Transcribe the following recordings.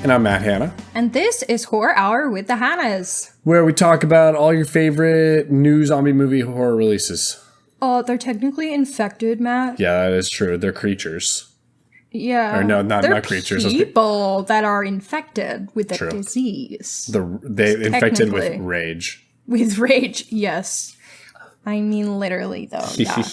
And I'm Matt Hanna. And this is Horror Hour with the Hannas. Where we talk about all your favorite new zombie movie horror releases. Oh, they're technically infected, Matt. Yeah, that is true. They're creatures. Yeah. Or no, not creatures. They're people that are infected with the disease. They infected with rage. With rage, yes. I mean literally, though. Yeah.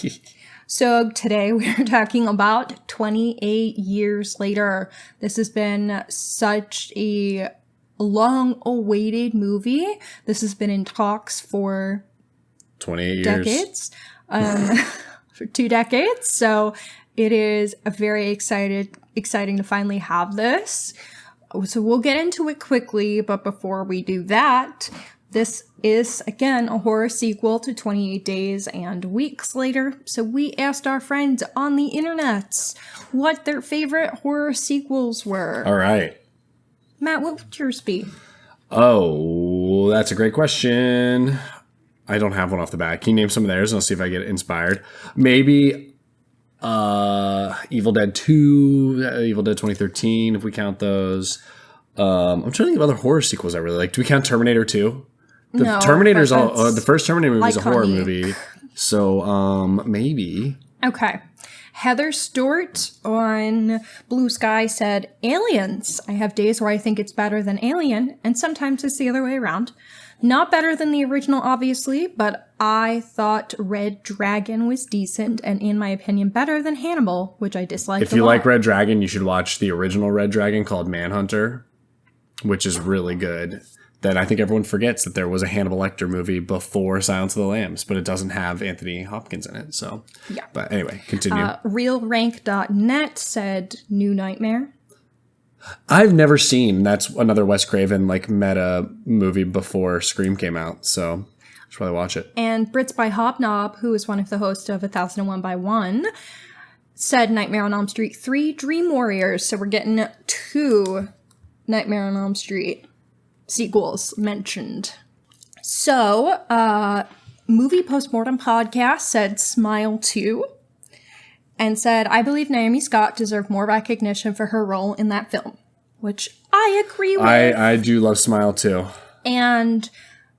So today we're talking about 28 years later. This has been such a long-awaited movie. This has been in talks for 28 years. Decades. For 2 decades. So it is a very exciting to finally have this. So we'll get into it quickly, but before we do that, this is, again, a horror sequel to 28 Days and Weeks Later. So we asked our friends on the internets what their favorite horror sequels were. All right. Matt, what would yours be? Oh, that's a great question. I don't have one off the bat. Can you name some of theirs and I'll see if I get inspired? Maybe Evil Dead 2, Evil Dead 2013, if we count those. I'm trying to think of other horror sequels I really like. Do we count Terminator 2? No, Terminator's the first Terminator movie is a horror iconic. movie. So maybe. Okay. Heather Stewart on Blue Sky said, Aliens. I have days where I think it's better than Alien, and sometimes it's the other way around. Not better than the original, obviously, but I thought Red Dragon was decent, and in my opinion, better than Hannibal, which I disliked If you like Red Dragon, you should watch the original Red Dragon called Manhunter, which is really good. That I think everyone forgets that there was a Hannibal Lecter movie before Silence of the Lambs, but it doesn't have Anthony Hopkins in it. So, yeah. But anyway, continue. RealRank.net said New Nightmare. I've never seen. That's another Wes Craven like meta movie before Scream came out. So I should probably watch it. And Brits by Hobnob, who is one of the hosts of 1001 by 1, said Nightmare on Elm Street 3, Dream Warriors. So we're getting 2 Nightmare on Elm Street sequels mentioned. So, Movie Postmortem Podcast said Smile 2 and said, I believe Naomi Scott deserved more recognition for her role in that film, which I agree with. I do love Smile 2. And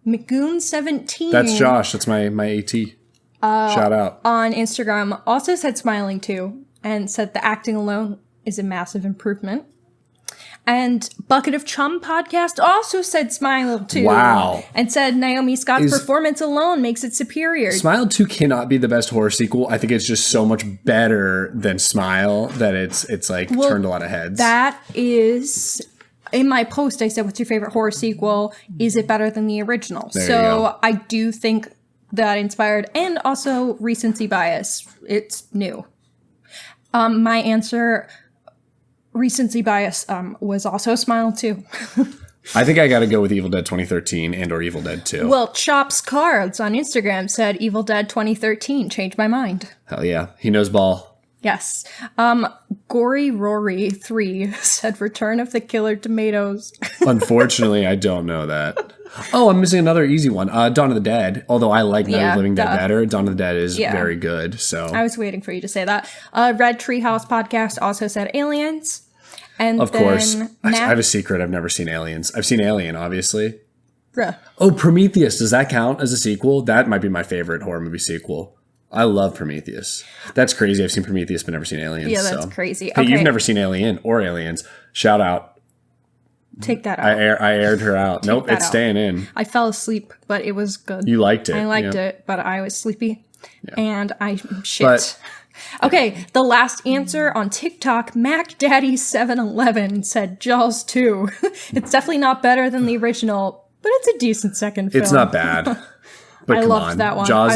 McGoon17. That's Josh. That's my AT. Shout out. On Instagram also said Smiling 2 and said the acting alone is a massive improvement. And Bucket of Chum podcast also said Smile 2. Wow. And said Naomi Scott's performance alone makes it superior. Smile 2 cannot be the best horror sequel. I think it's just so much better than Smile that it's like turned a lot of heads. That is, in my post, I said, what's your favorite horror sequel? Is it better than the original? There you go. I do think that inspired, and also recency bias. It's new. My answer... Recency bias was also Smile 2. I think I got to go with Evil Dead 2013 and or Evil Dead 2. Well, Chops Cards on Instagram said Evil Dead 2013. Changed my mind. Hell yeah. He knows ball. Yes. Gory Rory 3 said Return of the Killer Tomatoes. Unfortunately, I don't know that. Oh, I'm missing another easy one. Dawn of the Dead. Although I like Night of the Living Dead better, Dawn of the Dead is very good. So I was waiting for you to say that. Red Treehouse Podcast also said Aliens. And of course. I have a secret. I've never seen Aliens. I've seen Alien, obviously. Bruh. Oh, Prometheus. Does that count as a sequel? That might be my favorite horror movie sequel. I love Prometheus. That's crazy. I've seen Prometheus, but never seen Aliens. Yeah, that's crazy. Hey, you've never seen Alien or Aliens. Shout out. Take that out. I aired her out. Nope, it's staying in. I fell asleep, but it was good. You liked it. I liked it, but I was sleepy. Yeah. And I shit. Okay, the last answer on TikTok, MacDaddy711 said Jaws 2. It's definitely not better than the original, but it's a decent second film. It's not bad. But I loved that one. Jaws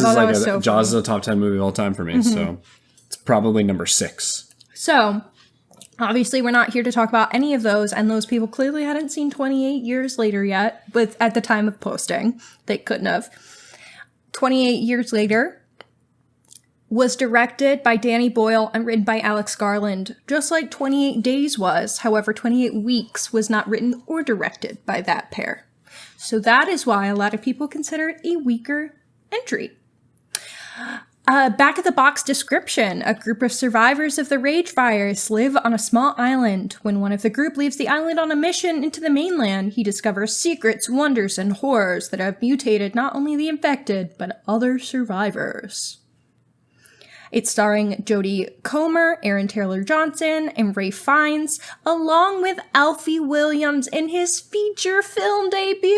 is a top 10 movie of all time for me, so it's probably number 6. So, obviously we're not here to talk about any of those, and those people clearly hadn't seen 28 years later yet, but at the time of posting, they couldn't have. 28 years later was directed by Danny Boyle and written by Alex Garland, just like 28 Days was. However, 28 Weeks was not written or directed by that pair. So that is why a lot of people consider it a weaker entry. Back of the box description. A group of survivors of the rage virus live on a small island. When one of the group leaves the island on a mission into the mainland, he discovers secrets, wonders, and horrors that have mutated not only the infected, but other survivors. It's starring Jodie Comer, Aaron Taylor-Johnson, and Ralph Fiennes, along with Alfie Williams in his feature film debut.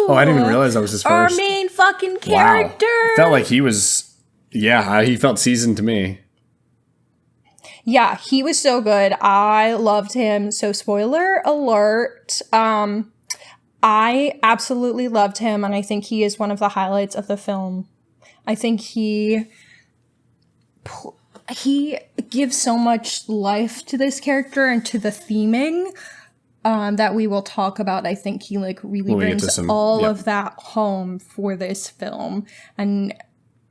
Oh, I didn't even realize that was his first. Our main fucking character. Wow. Felt like he was... Yeah, he felt seasoned to me. Yeah, he was so good. I loved him. So spoiler alert. I absolutely loved him, and I think he is one of the highlights of the film. I think he gives so much life to this character and to the theming that we will talk about. I think he really brings all of that home for this film. And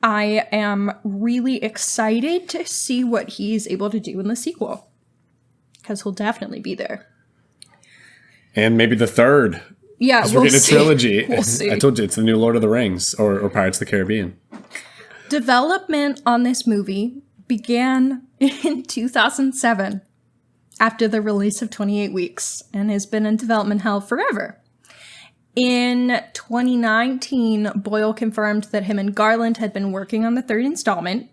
I am really excited to see what he's able to do in the sequel, because he'll definitely be there. And maybe the third. Yeah, we're getting a trilogy. We'll see. I told you, it's the new Lord of the Rings or Pirates of the Caribbean. Development on this movie began in 2007 after the release of 28 Weeks and has been in development hell forever. In 2019, Boyle confirmed that him and Garland had been working on the third installment.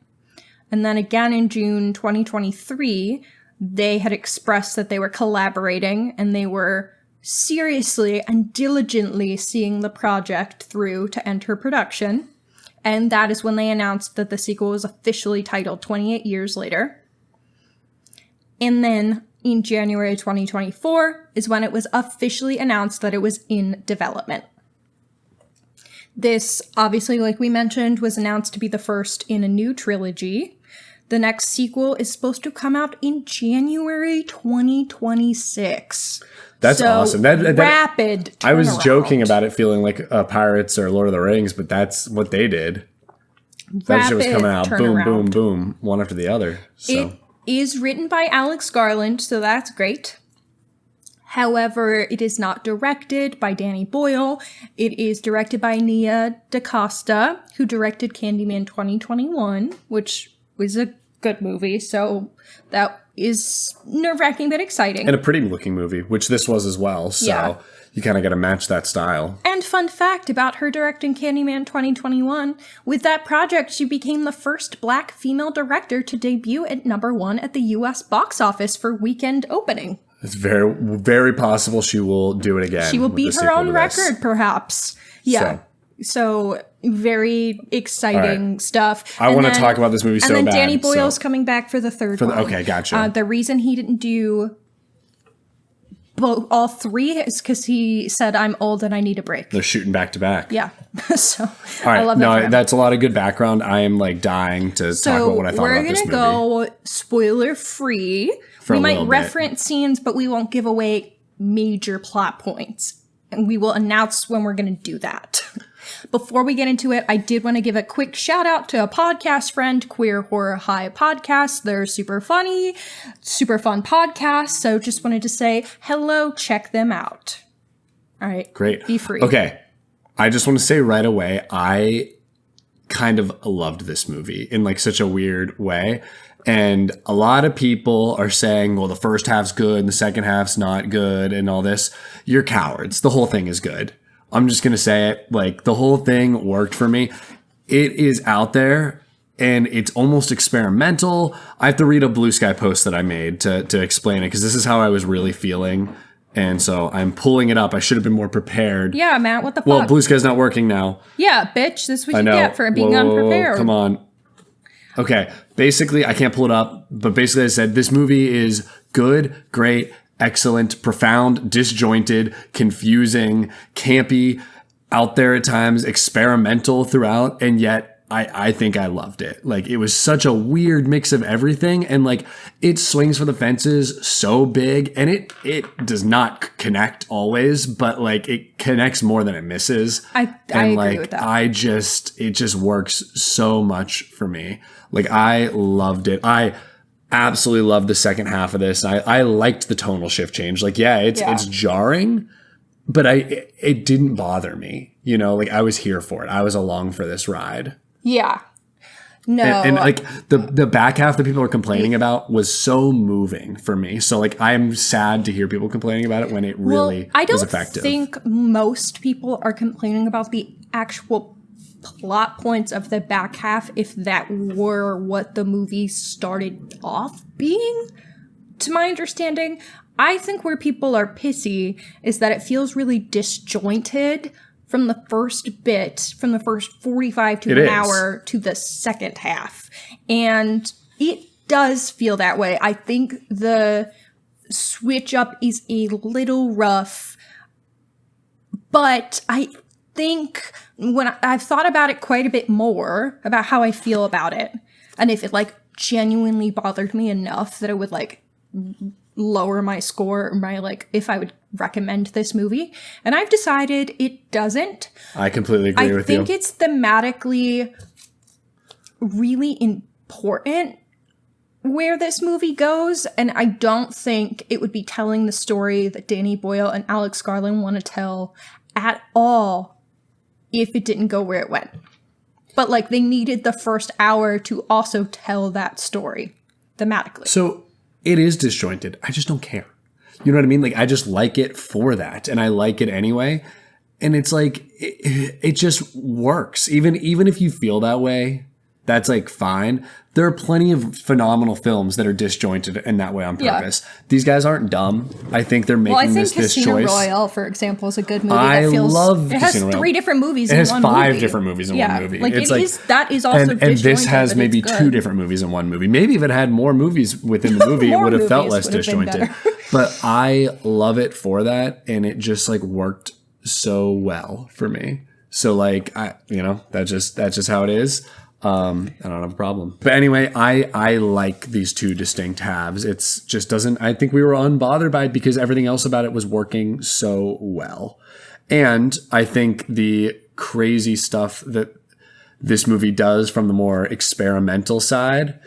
And then again in June 2023, they had expressed that they were collaborating and they were seriously and diligently seeing the project through to enter production. And that is when they announced that the sequel was officially titled 28 Years Later. And then in January 2024 is when it was officially announced that it was in development. This, obviously, like we mentioned, was announced to be the first in a new trilogy. The next sequel is supposed to come out in January 2026. That's awesome. That rapid turnaround. I was joking about it feeling like Pirates or Lord of the Rings, but that's what they did. That shit was coming out, boom, boom, boom, one after the other. So. It is written by Alex Garland, so that's great. However, it is not directed by Danny Boyle. It is directed by Nia DaCosta, who directed Candyman 2021, which was a good movie, so that is nerve-wracking but exciting. And a pretty looking movie, which this was as well, so you kind of got to match that style. And fun fact about her directing Candyman 2021, with that project, she became the first Black female director to debut at #1 at the US box office for weekend opening. It's very, very possible she will do it again. She will beat her own record, perhaps. Yeah. So very exciting stuff. I want to talk about this movie so bad. And then Danny Boyle's coming back for the third one. Okay, gotcha. The reason he didn't do all three is because he said, I'm old and I need a break. They're shooting back to back. Yeah. So all right. I love that. No, that's a lot of good background. I am dying to talk about what I thought about this movie. We're going to go spoiler free. We might reference scenes, but we won't give away major plot points. And we will announce when we're going to do that. Before we get into it, I did want to give a quick shout out to a podcast friend, Queer Horror High Podcast. They're super funny, super fun podcast. So just wanted to say hello, check them out. All right. Great. Be free. Okay. I just want to say right away, I kind of loved this movie in like such a weird way. And a lot of people are saying, well, the first half's good and the second half's not good and all this. You're cowards. The whole thing is good. I'm just going to say it. Like, the whole thing worked for me. It is out there and it's almost experimental. I have to read a Blue Sky post that I made to explain it because this is how I was really feeling. And so I'm pulling it up. I should have been more prepared. Yeah, Matt, what the fuck? Well, Blue Sky's not working now. Yeah, bitch. This is what you get for being unprepared. Come on. Okay. Basically, I can't pull it up, but basically I said this movie is good, great, excellent, profound, disjointed, confusing, campy, out there at times, experimental throughout, and yet I think I loved it. Like, it was such a weird mix of everything, and like, it swings for the fences so big, and it does not connect always, but like, it connects more than it misses. I agree with that. It just works so much for me. Like, I loved it. I absolutely loved the second half of this. I liked the tonal shift change. Like, it's jarring, but it didn't bother me. You know, like, I was here for it. I was along for this ride. Yeah. No. And like the back half that people are complaining about was so moving for me. So like I'm sad to hear people complaining about it when it really was effective. I don't think most people are complaining about the actual plot points of the back half if that were what the movie started off being, to my understanding. I think where people are pissy is that it feels really disjointed from the first 45 to an hour to the second half. And it does feel that way. I think the switch up is a little rough, but I think when I've thought about it quite a bit more about how I feel about it, and if it like genuinely bothered me enough that it would like lower my score, my like if I would recommend this movie, and I've decided it doesn't. I completely agree with you. I think it's thematically really important where this movie goes, and I don't think it would be telling the story that Danny Boyle and Alex Garland want to tell at all if it didn't go where it went. But like they needed the first hour to also tell that story thematically. So it is disjointed. I just don't care. You know what I mean? Like, I just like it for that. And I like it anyway. And it's like, it just works. Even if you feel that way, that's like fine. There are plenty of phenomenal films that are disjointed in that way on purpose. Yeah. These guys aren't dumb. I think they're making this choice. Casino Royale, for example, is a good movie. I love it has Casino Royale. 3 different movies in one movie. It has 5 different movies in one movie. Like it's that is also disjointed. And this has maybe 2 different movies in one movie. Maybe if it had more movies within the movie, it would have felt less disjointed. But I love it for that, and it just like worked so well for me. So like that's just how it is. I don't have a problem. But anyway, I like these 2 distinct halves. It's just doesn't, I think we were unbothered by it because everything else about it was working so well. And I think the crazy stuff that this movie does from the more experimental side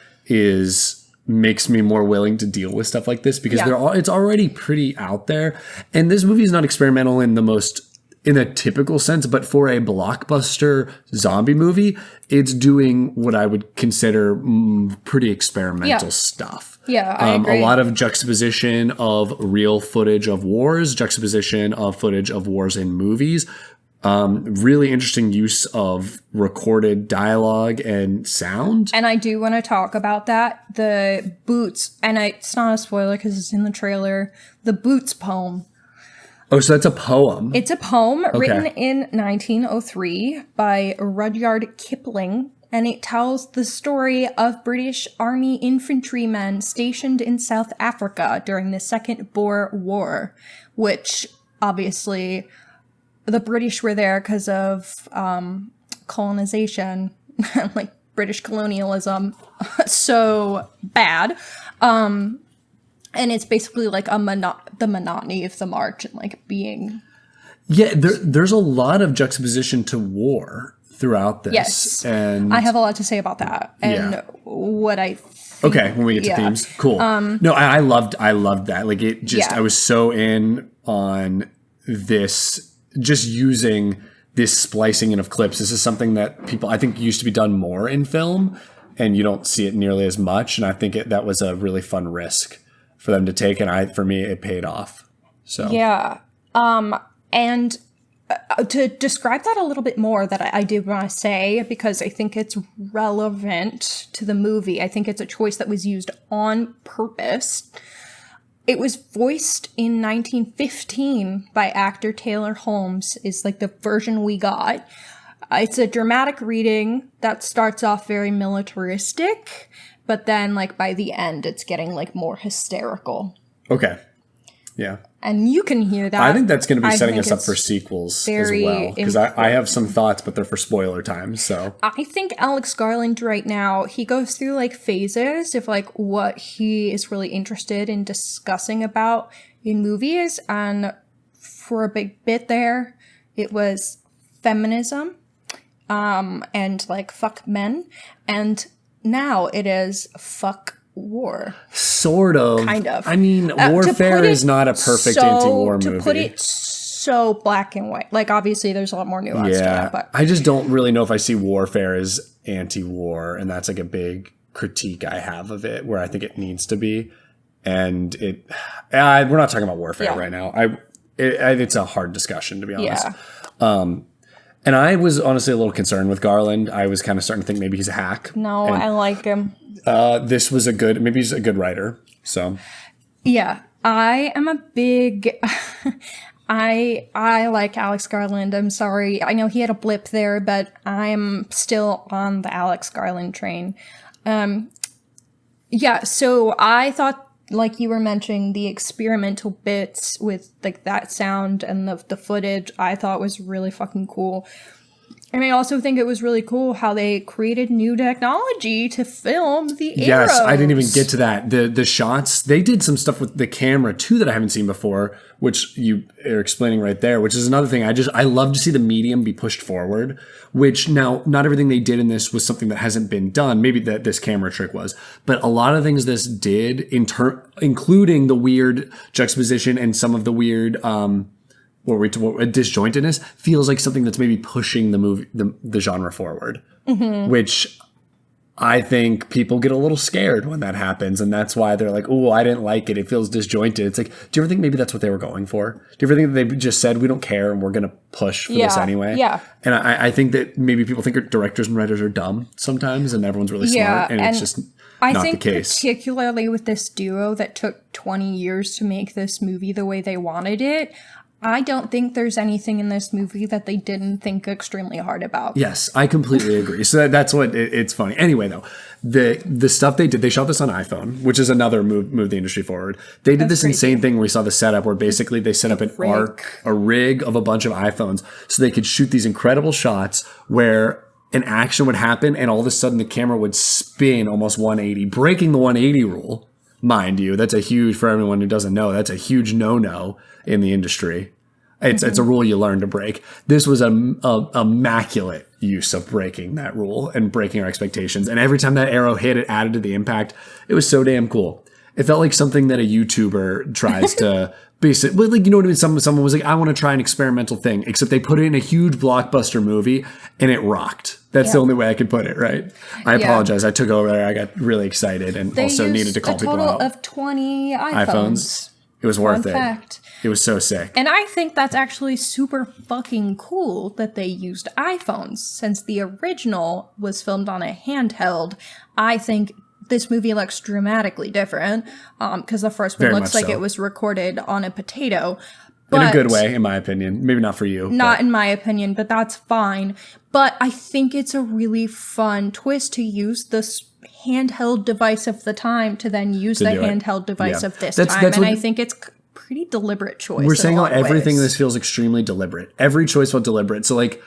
makes me more willing to deal with stuff like this because it's already pretty out there. And this movie is not experimental in a typical sense, but for a blockbuster zombie movie, it's doing what I would consider pretty experimental stuff. Yeah, I agree. A lot of juxtaposition of real footage of wars, juxtaposition of footage of wars in movies, really interesting use of recorded dialogue and sound. And I do want to talk about that. The Boots, and it's not a spoiler because it's in the trailer, the Boots poem. Oh, so that's a poem. It's a poem written in 1903 by Rudyard Kipling, and it tells the story of British Army infantrymen stationed in South Africa during the Second Boer War, which obviously the British were there because of colonization, like British colonialism, so bad. And it's basically like the monotony of the march and like being. Yeah, there's a lot of juxtaposition to war throughout this. Yes, and I have a lot to say about that and what I think. Okay, when we get to themes, cool. No, I loved that. Like it just, I was so in on this, just using this splicing in of clips. This is something that people, I think, used to be done more in film, and you don't see it nearly as much. And I think that was a really fun risk for them to take, and for me, it paid off. So and to describe that a little bit more, that I did want to say, because I think it's relevant to the movie. I think it's a choice that was used on purpose. It was voiced in 1915 by actor Taylor Holmes, is like the version we got. It's a dramatic reading that starts off very militaristic, but then, like, by the end, it's getting, like, more hysterical. Okay. Yeah. And you can hear that. I think that's going to be setting us up for sequels as well. Because I have some thoughts, but they're for spoiler time, so. I think Alex Garland right now, he goes through, like, phases of, like, what he is really interested in discussing about in movies. And for a big bit there, it was feminism and, like, fuck men. And now it is fuck war. Sort of. Kind of. I mean, Warfare is not a perfect anti-war movie. To put it so black and white. Like, obviously, there's a lot more nuance to that. But I just don't really know if I see warfare as anti-war, and that's like a big critique I have of it, where I think it needs to be. And we're not talking about warfare right now. It's a hard discussion, to be honest. And I was honestly a little concerned with Garland. I was kind of starting to think maybe he's a hack. No, I like him. This was maybe he's a good writer. So yeah, I am a big. I like Alex Garland. I'm sorry. I know he had a blip there, but I'm still on the Alex Garland train. Yeah, so I thought, like you were mentioning, the experimental bits with like that sound and the footage, I thought was really fucking cool. And I also think it was really cool how they created new technology to film the arrows. Yes, I didn't even get to that. The shots, they did some stuff with the camera too that I haven't seen before, which you are explaining right there, which is another thing. I love to see the medium be pushed forward, which now not everything they did in this was something that hasn't been done. Maybe that this camera trick was, but a lot of things this did, including the weird juxtaposition and some of the weird, disjointedness, feels like something that's maybe pushing the movie, the genre forward, which I think people get a little scared when that happens. And that's why they're like, oh, I didn't like it. It feels disjointed. It's like, do you ever think maybe that's what they were going for? Do you ever think that they just said, we don't care and we're going to push for this anyway? Yeah. And I think that maybe people think directors and writers are dumb sometimes and everyone's really smart. And it's just not the case. Particularly with this duo that took 20 years to make this movie the way they wanted it, I don't think there's anything in this movie that they didn't think extremely hard about. Yes, I completely agree. So that's what it's funny. Anyway, though, the stuff they did, they shot this on iPhone, which is another move the industry forward. They did this insane thing where we saw the setup where basically they set up a rig of a bunch of iPhones so they could shoot these incredible shots where an action would happen and all of a sudden the camera would spin almost 180, breaking the 180 rule. Mind you, that's a huge, for everyone who doesn't know, that's a huge no-no in the industry. It's a rule you learn to break. This was a immaculate use of breaking that rule and breaking our expectations. And every time that arrow hit, it added to the impact. It was so damn cool. It felt like something that a YouTuber tries to basically, like, you know what I mean? Someone was like, I want to try an experimental thing, except they put it in a huge blockbuster movie and it rocked. That's the only way I could put it, right? I apologize. I took over there. I got really excited and also needed to call people out. A total of 20 iPhones. It was worth it. Fact. It was so sick. And I think that's actually super fucking cool that they used iPhones, since the original was filmed on a handheld. I think this movie looks dramatically different, because the first one looks like it was recorded on a potato. In a good way, in my opinion. Maybe not for you. Not in my opinion, but that's fine. But I think it's a really fun twist to use this handheld device of the time to then use the handheld device of this time. And I think it's pretty deliberate choice. We're saying how everything in this feels extremely deliberate. Every choice felt deliberate. So like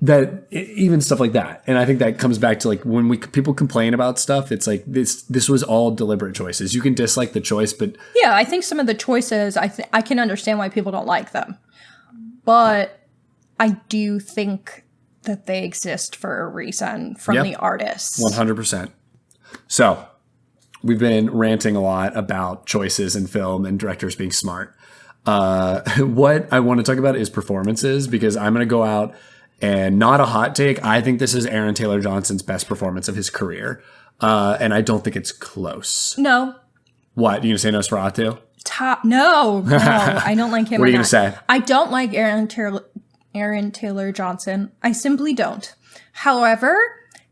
that, even stuff like that. And I think that comes back to like when people complain about stuff, it's like this was all deliberate choices. You can dislike the choice, but yeah, I think some of the choices, I can understand why people don't like them. But I do think that they exist for a reason from the artists. 100%. So we've been ranting a lot about choices in film and directors being smart. What I want to talk about is performances, because I'm going to go out and not a hot take. I think this is Aaron Taylor Johnson's best performance of his career. And I don't think it's close. No. What? You going to say Nosferatu? No, I don't like him. What are you going to say? I don't like Aaron Taylor Johnson. I simply don't. However,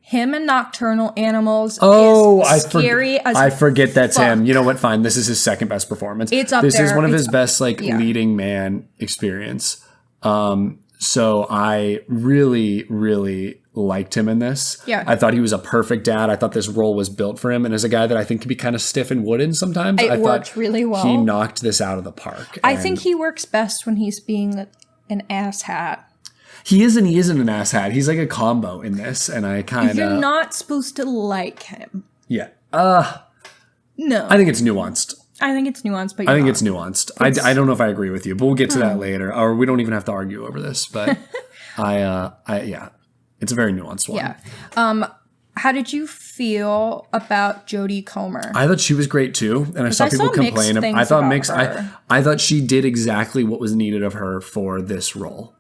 him and Nocturnal Animals is scary as I forget that's him. You know what? Fine. This is his second best performance. It's up there. This is one of his best leading man experience. So I really, really liked him in this. Yeah. I thought he was a perfect dad. I thought this role was built for him. And as a guy that I think can be kind of stiff and wooden sometimes, I worked really well. He knocked this out of the park. I think he works best when he's being an asshat. He is and he isn't an asshat. He's like a combo in this. And I kind of... You're not supposed to like him. Yeah. No. I think it's nuanced. I think it's nuanced, but I think it's nuanced. I don't know if I agree with you, but we'll get to that later. Or we don't even have to argue over this. But yeah, it's a very nuanced one. Yeah. How did you feel about Jodie Comer? I thought she was great too, and I saw people complain. I thought she did exactly what was needed of her for this role.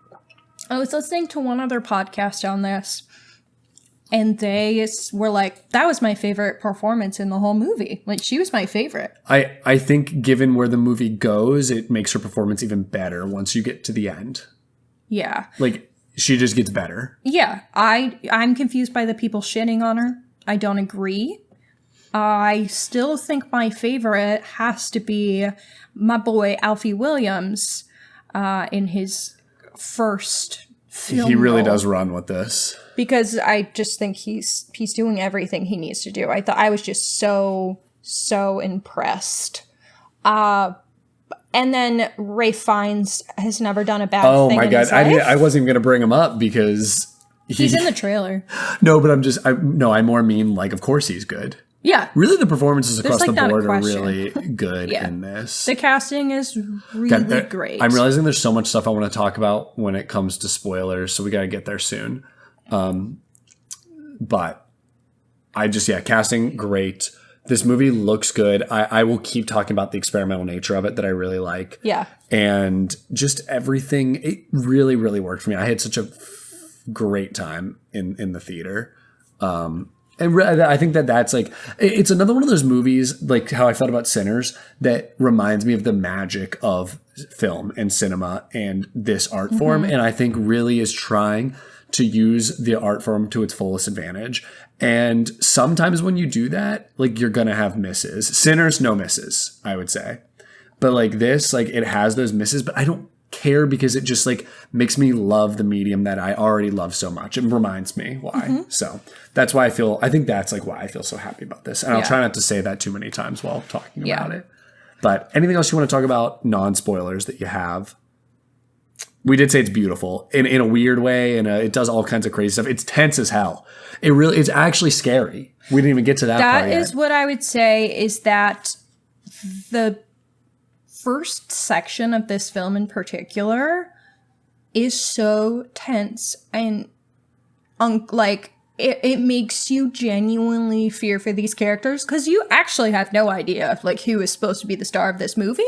I was listening to one other podcast on this, and they were like, that was my favorite performance in the whole movie. Like, she was my favorite. I think given where the movie goes, it makes her performance even better once you get to the end. Yeah. Like, she just gets better. Yeah. I'm confused by the people shitting on her. I don't agree. I still think my favorite has to be my boy Alfie Williams in his first film. He really does run with this. Because I just think he's doing everything he needs to do. I was just so impressed. And then Ralph Fiennes has never done a bad thing. Oh my god, I wasn't even going to bring him up because he's in the trailer. No, but I more mean, like, of course he's good. Yeah. Really, the performances across the board are really good in this. The casting is really great. I'm realizing there's so much stuff I want to talk about when it comes to spoilers, so we got to get there soon. But casting, great. This movie looks good. I will keep talking about the experimental nature of it that I really like. Yeah. And just everything, it really, really worked for me. I had such a great time in the theater. And I think that's like, it's another one of those movies, like how I felt about Sinners, that reminds me of the magic of film and cinema and this art form. And I think really is trying to use the art form to its fullest advantage. And sometimes when you do that, like, you're going to have misses. Sinners, no misses, I would say. But like this, like, it has those misses, but I don't care because it just like makes me love the medium that I already love so much. It reminds me why. So that's why I think that's like why I feel so happy about this. And I'll try not to say that too many times while talking about it. But anything else you want to talk about, non-spoilers, that you have? We did say it's beautiful in a weird way, and it does all kinds of crazy stuff. It's tense as hell. It's actually scary. We didn't even get to that part yet. That is what I would say is that the first section of this film in particular is so tense and it makes you genuinely fear for these characters because you actually have no idea like who is supposed to be the star of this movie,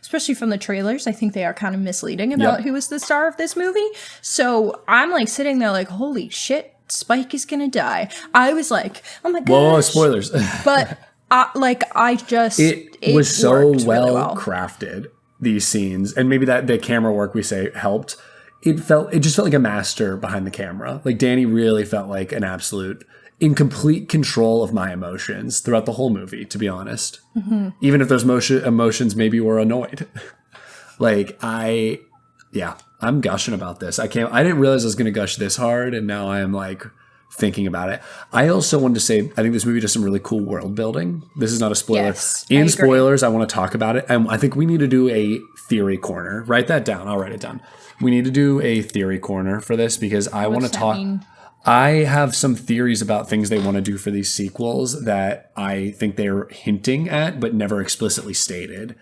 especially from the trailers. I think they are kind of misleading about who is the star of this movie. So I'm like sitting there like, holy shit, Spike is gonna die. I was like, oh my god. Whoa, spoilers. But it was so well crafted, these scenes, and maybe that the camera work we say helped. It just felt like a master behind the camera. Like, Danny really felt like an absolute, in complete control of my emotions throughout the whole movie, to be honest. Even if those emotions maybe were annoyed. Like, I'm gushing about this. I didn't realize I was going to gush this hard, and now I am like thinking about it. I also wanted to say, I think this movie does some really cool world building. This is not a spoiler. Yes, in spoilers, I want to talk about it. And I think we need to do a theory corner. Write that down. I'll write it down. We need to do a theory corner for this because I want to talk. I have some theories about things they want to do for these sequels that I think they're hinting at, but never explicitly stated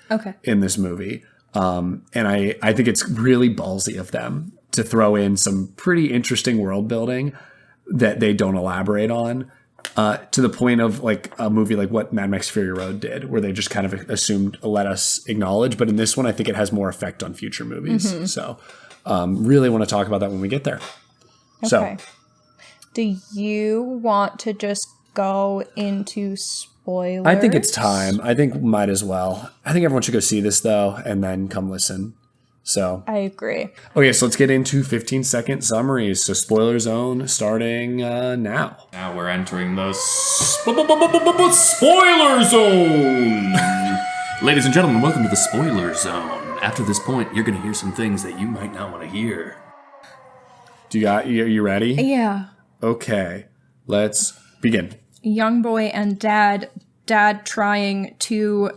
in this movie. And I think it's really ballsy of them to throw in some pretty interesting world building that they don't elaborate on, to the point of like a movie like what Mad Max Fury Road did, where they just kind of assumed, let us acknowledge. But in this one, I think it has more effect on future movies. So really want to talk about that when we get there. So, do you want to just go into spoilers? I think it's time. I think might as well. I think everyone should go see this though, and then come listen. So I agree. Okay, so let's get into 15-second summaries. So spoiler zone starting now. Now we're entering the spoiler zone. Ladies and gentlemen, welcome to the spoiler zone. After this point, you're going to hear some things that you might not want to hear. Are you ready? Yeah. Okay, let's begin. Young boy and dad trying to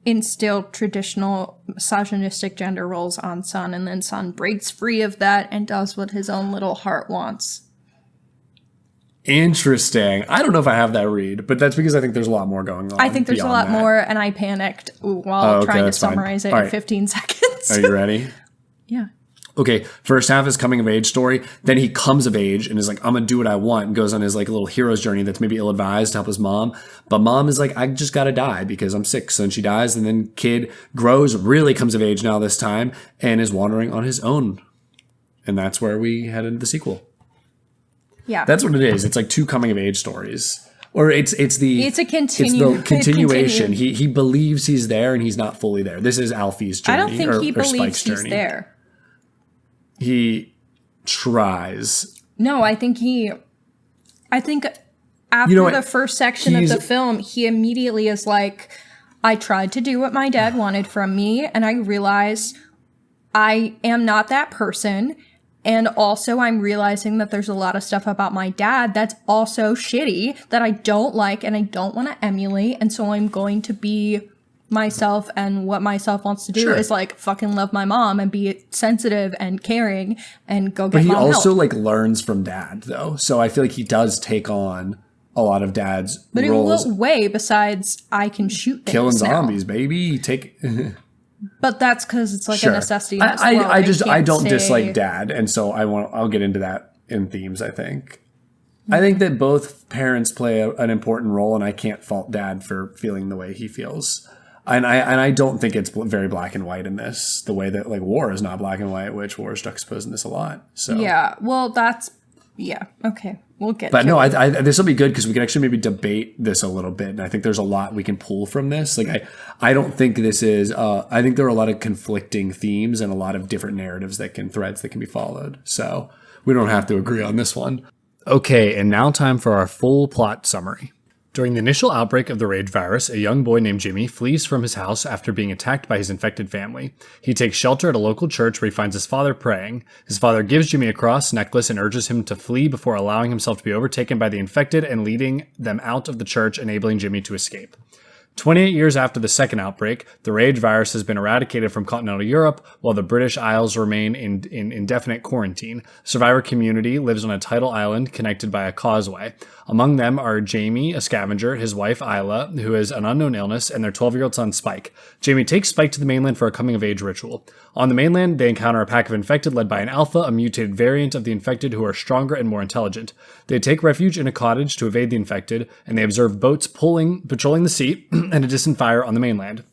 instill traditional misogynistic gender roles on son, and then son breaks free of that and does what his own little heart wants. Interesting. I don't know if I have that read, but that's because I think there's a lot more going on. I think there's a lot more, and I panicked while trying to summarize it in 15 seconds. Are you ready? Yeah. okay, first half is coming of age story. Then he comes of age and is like, I'm going to do what I want, and goes on his like little hero's journey that's maybe ill-advised to help his mom. But mom is like, I just got to die because I'm sick. So then she dies, and then kid grows, really comes of age now this time, and is wandering on his own. And that's where we head into the sequel. Yeah. That's what it is. It's like 2 coming of age stories. Or it's the continuation. He believes he's there and he's not fully there. This is Alfie's journey. I don't think he believes Spike's he's journey. there. He tries. No, I think after the first section of the film, he immediately is like, I tried to do what my dad wanted from me, and I realized I am not that person. And also I'm realizing that there's a lot of stuff about my dad that's also shitty that I don't like and I don't want to emulate. And so I'm going to be myself, and what myself wants to do is like fucking love my mom and be sensitive and caring and go get mom help. But he also like learns from dad though. So I feel like he does take on a lot of dad's roles. But in what way besides I can shoot things killing zombies, baby. But that's because it's like a necessity. I don't dislike dad, and so I'll get into that in themes. I think that both parents play an important role, and I can't fault dad for feeling the way he feels. And I don't think it's very black and white in this. The way that like war is not black and white, which war is juxtaposed in this a lot. So yeah, well okay. We'll get but no, this will be good because we can actually maybe debate this a little bit. And I think there's a lot we can pull from this. Like, I don't think this is, I think there are a lot of conflicting themes and a lot of different narratives threads that can be followed. So we don't have to agree on this one. Okay, and now time for our full plot summary. During the initial outbreak of the rage virus, a young boy named Jimmy flees from his house after being attacked by his infected family. He takes shelter at a local church where he finds his father praying. His father gives Jimmy a cross necklace and urges him to flee before allowing himself to be overtaken by the infected and leading them out of the church, enabling Jimmy to escape. 28 years after the second outbreak, the rage virus has been eradicated from continental Europe, while the British Isles remain in indefinite quarantine. Survivor community lives on a tidal island connected by a causeway. Among them are Jamie, a scavenger, his wife Isla, who has an unknown illness, and their 12-year-old son Spike. Jamie takes Spike to the mainland for a coming-of-age ritual. On the mainland, they encounter a pack of infected led by an alpha, a mutated variant of the infected who are stronger and more intelligent. They take refuge in a cottage to evade the infected, and they observe boats patrolling the sea and a distant fire on the mainland.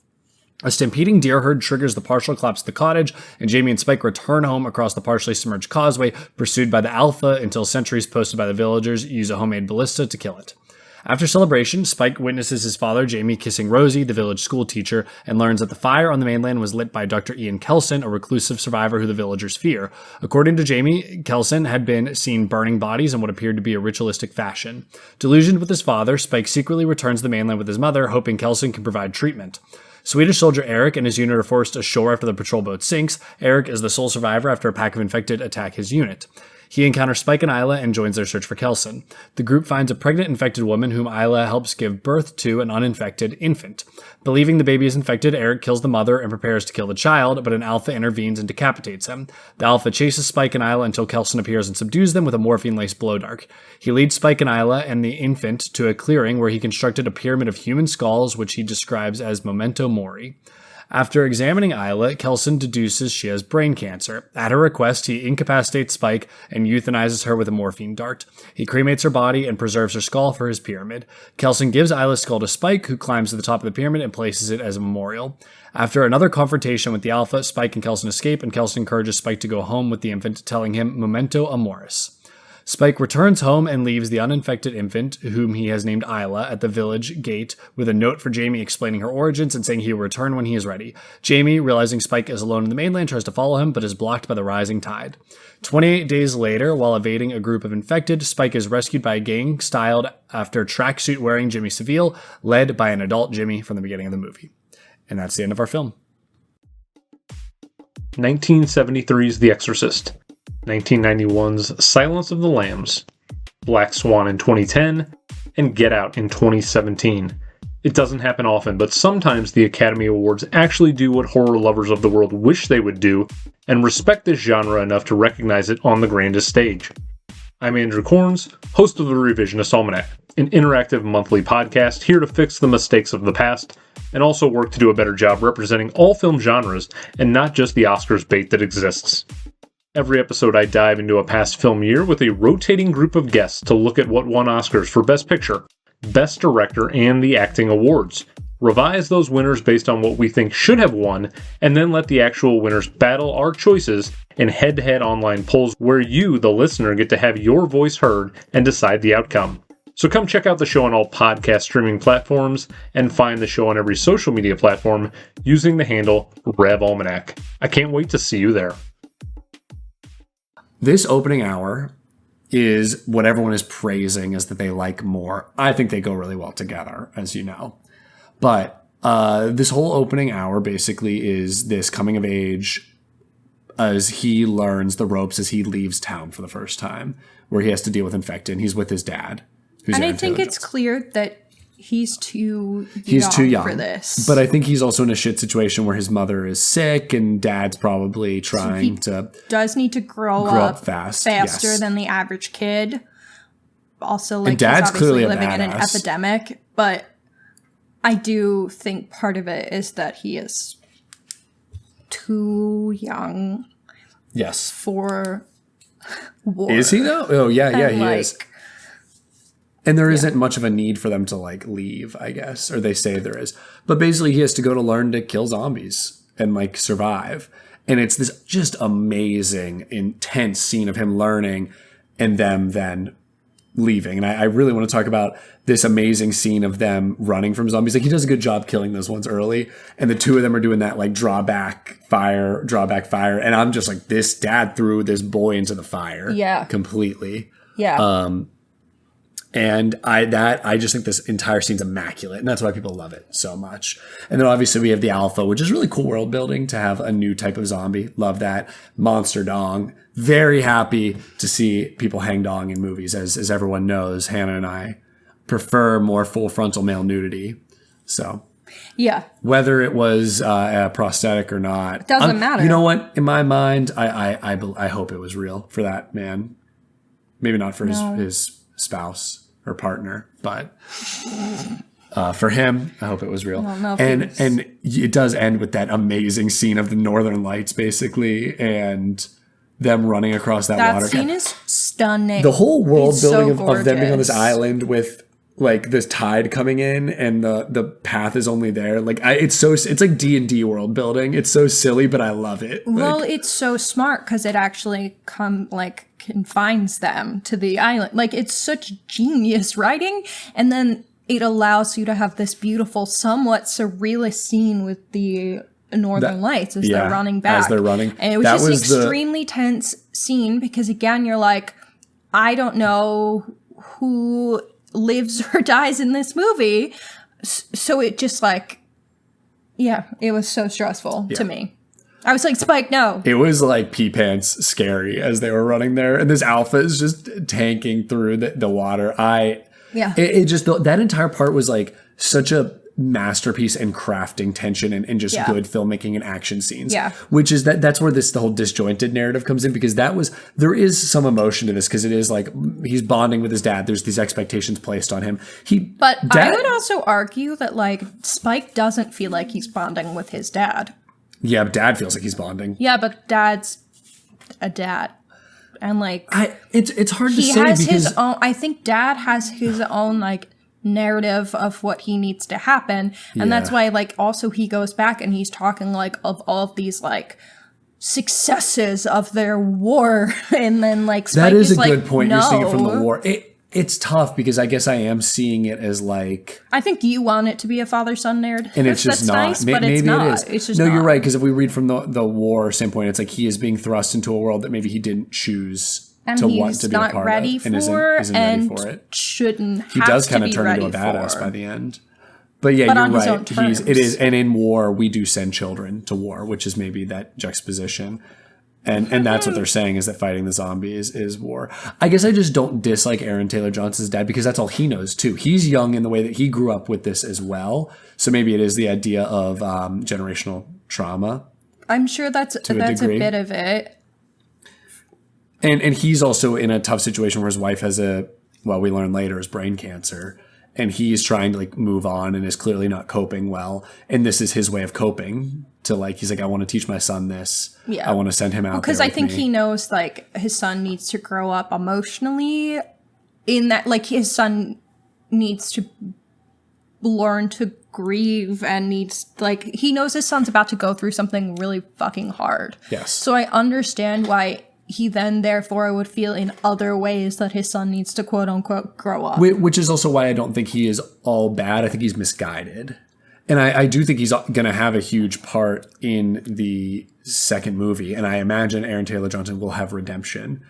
A stampeding deer herd triggers the partial collapse of the cottage, and Jamie and Spike return home across the partially submerged causeway, pursued by the alpha until sentries posted by the villagers use a homemade ballista to kill it. After celebration, Spike witnesses his father, Jamie, kissing Rosie, the village school teacher, and learns that the fire on the mainland was lit by Dr. Ian Kelson, a reclusive survivor who the villagers fear. According to Jamie, Kelson had been seen burning bodies in what appeared to be a ritualistic fashion. Delusioned with his father, Spike secretly returns to the mainland with his mother, hoping Kelson can provide treatment. Swedish soldier Eric and his unit are forced ashore after the patrol boat sinks. Eric is the sole survivor after a pack of infected attack his unit. He encounters Spike and Isla and joins their search for Kelson. The group finds a pregnant infected woman whom Isla helps give birth to an uninfected infant. Believing the baby is infected, Eric kills the mother and prepares to kill the child, but an alpha intervenes and decapitates him. The alpha chases Spike and Isla until Kelson appears and subdues them with a morphine-laced blow dart. He leads Spike and Isla and the infant to a clearing where he constructed a pyramid of human skulls, which he describes as memento mori. After examining Isla, Kelson deduces she has brain cancer. At her request, he incapacitates Spike and euthanizes her with a morphine dart. He cremates her body and preserves her skull for his pyramid. Kelson gives Isla's skull to Spike, who climbs to the top of the pyramid and places it as a memorial. After another confrontation with the Alpha, Spike and Kelson escape, and Kelson encourages Spike to go home with the infant, telling him memento amoris. Spike returns home and leaves the uninfected infant, whom he has named Isla, at the village gate with a note for Jamie explaining her origins and saying he will return when he is ready. Jamie, realizing Spike is alone in the mainland, tries to follow him, but is blocked by the rising tide. 28 days later, while evading a group of infected, Spike is rescued by a gang styled after tracksuit-wearing Jimmy Savile, led by an adult Jimmy from the beginning of the movie. And that's the end of our film. 1973's The Exorcist. 1991's Silence of the Lambs, Black Swan in 2010, and Get Out in 2017. It doesn't happen often, but sometimes the Academy Awards actually do what horror lovers of the world wish they would do, and respect this genre enough to recognize it on the grandest stage. I'm Andrew Corns, host of the Revisionist Almanac, an interactive monthly podcast here to fix the mistakes of the past, and also work to do a better job representing all film genres and not just the Oscars bait that exists. Every episode, I dive into a past film year with a rotating group of guests to look at what won Oscars for Best Picture, Best Director, and the Acting Awards. Revise those winners based on what we think should have won, and then let the actual winners battle our choices in head-to-head online polls where you, the listener, get to have your voice heard and decide the outcome. So come check out the show on all podcast streaming platforms and find the show on every social media platform using the handle RevAlmanac. I can't wait to see you there. This opening hour is what everyone is praising is that they like more. I think they go really well together, as you know. But this whole opening hour basically is this coming of age as he learns the ropes as he leaves town for the first time, where he has to deal with infected. And he's with his dad. And I think it's clear that he's too young for this. But I think he's also in a shit situation where his mother is sick and dad's probably trying to... does need to grow up faster yes. than the average kid. Also, like, and dad's he's obviously clearly living in an epidemic. But I do think part of it is that he is too young yes. for war. Is he, though? Oh, yeah, he is. And there isn't much of a need for them to, like, leave, I guess. Or they say there is. But basically, he has to go to learn to kill zombies and, like, survive. And it's this just amazing, intense scene of him learning and them then leaving. And I really want to talk about this amazing scene of them running from zombies. Like, he does a good job killing those ones early. And the two of them are doing that, like, drawback fire. And I'm just like, this dad threw this boy into the fire. Yeah. Completely. Yeah. And I just think this entire scene's immaculate, and that's why people love it so much. And then obviously we have the Alpha, which is really cool world building to have a new type of zombie. Love that. Monster dong. Very happy to see people hang dong in movies. As everyone knows, Hanna and I prefer more full frontal male nudity. So yeah, whether it was a prosthetic or not, it doesn't matter. You know what? In my mind, I hope it was real for that man. Maybe not for his spouse or partner, but for him, I hope it was real. And it does end with that amazing scene of the Northern Lights, basically, and them running across that water. That scene is stunning. The whole world building of them being on this island with like this tide coming in, and the path is only there. Like it's like D&D world building. It's so silly, but I love it. Well, it's so smart because it actually confines them to the island. Like, it's such genius writing, and then it allows you to have this beautiful, somewhat surrealist scene with the Northern Lights as they're running back. As they're running. And it was just an extremely tense scene because, again, you're like, I don't know who lives or dies in this movie. So it just it was so stressful to me. I was like, Spike, no. It was like pee pants scary as they were running there. And this Alpha is just tanking through the water. It just, that entire part was like such a masterpiece in crafting tension and just good filmmaking and action scenes. Yeah. Which is that's where the whole disjointed narrative comes in, because there is some emotion to this, because it is like he's bonding with his dad. There's these expectations placed on him. I would also argue that like Spike doesn't feel like he's bonding with his dad. Yeah, but dad feels like he's bonding. Yeah, but dad's a dad. And like it's hard to say, he has his own. I think dad has his own like narrative of what he needs to happen, and that's why like also he goes back and he's talking like of all of these like successes of their war, and then like Spike that is a like, good point. No. You're seeing it from the war. It's tough because I guess I am seeing it as like, I think you want it to be a father-son narrative, and it's just that's not. Nice, but maybe it's not. It is. It's just no, not. You're right, because if we read from the war standpoint, it's like he is being thrust into a world that maybe he didn't choose to want to be a part of, and isn't ready for it. Shouldn't have he does kind of turn into a badass by the end. But yeah, but you're on right. His own terms. It is, and in war we do send children to war, which is maybe that juxtaposition. And that's what they're saying, is that fighting the zombies is war. I guess I just don't dislike Aaron Taylor Johnson's dad because that's all he knows too. He's young in the way that he grew up with this as well. So maybe it is the idea of generational trauma. I'm sure that's a bit of it. And he's also in a tough situation where his wife has we learn later, is brain cancer. and he's trying to like move on and is clearly not coping well. And this is his way of coping to like, he's like, I want to teach my son this. Yeah. I want to send him out. Because I think he knows like his son needs to grow up emotionally in that, like his son needs to learn to grieve and needs like he knows his son's about to go through something really fucking hard. Yes. So I understand why he then therefore would feel in other ways that his son needs to quote unquote grow up. Which is also why I don't think he is all bad. I think he's misguided. And I do think he's going to have a huge part in the second movie. And I imagine Aaron Taylor Johnson will have redemption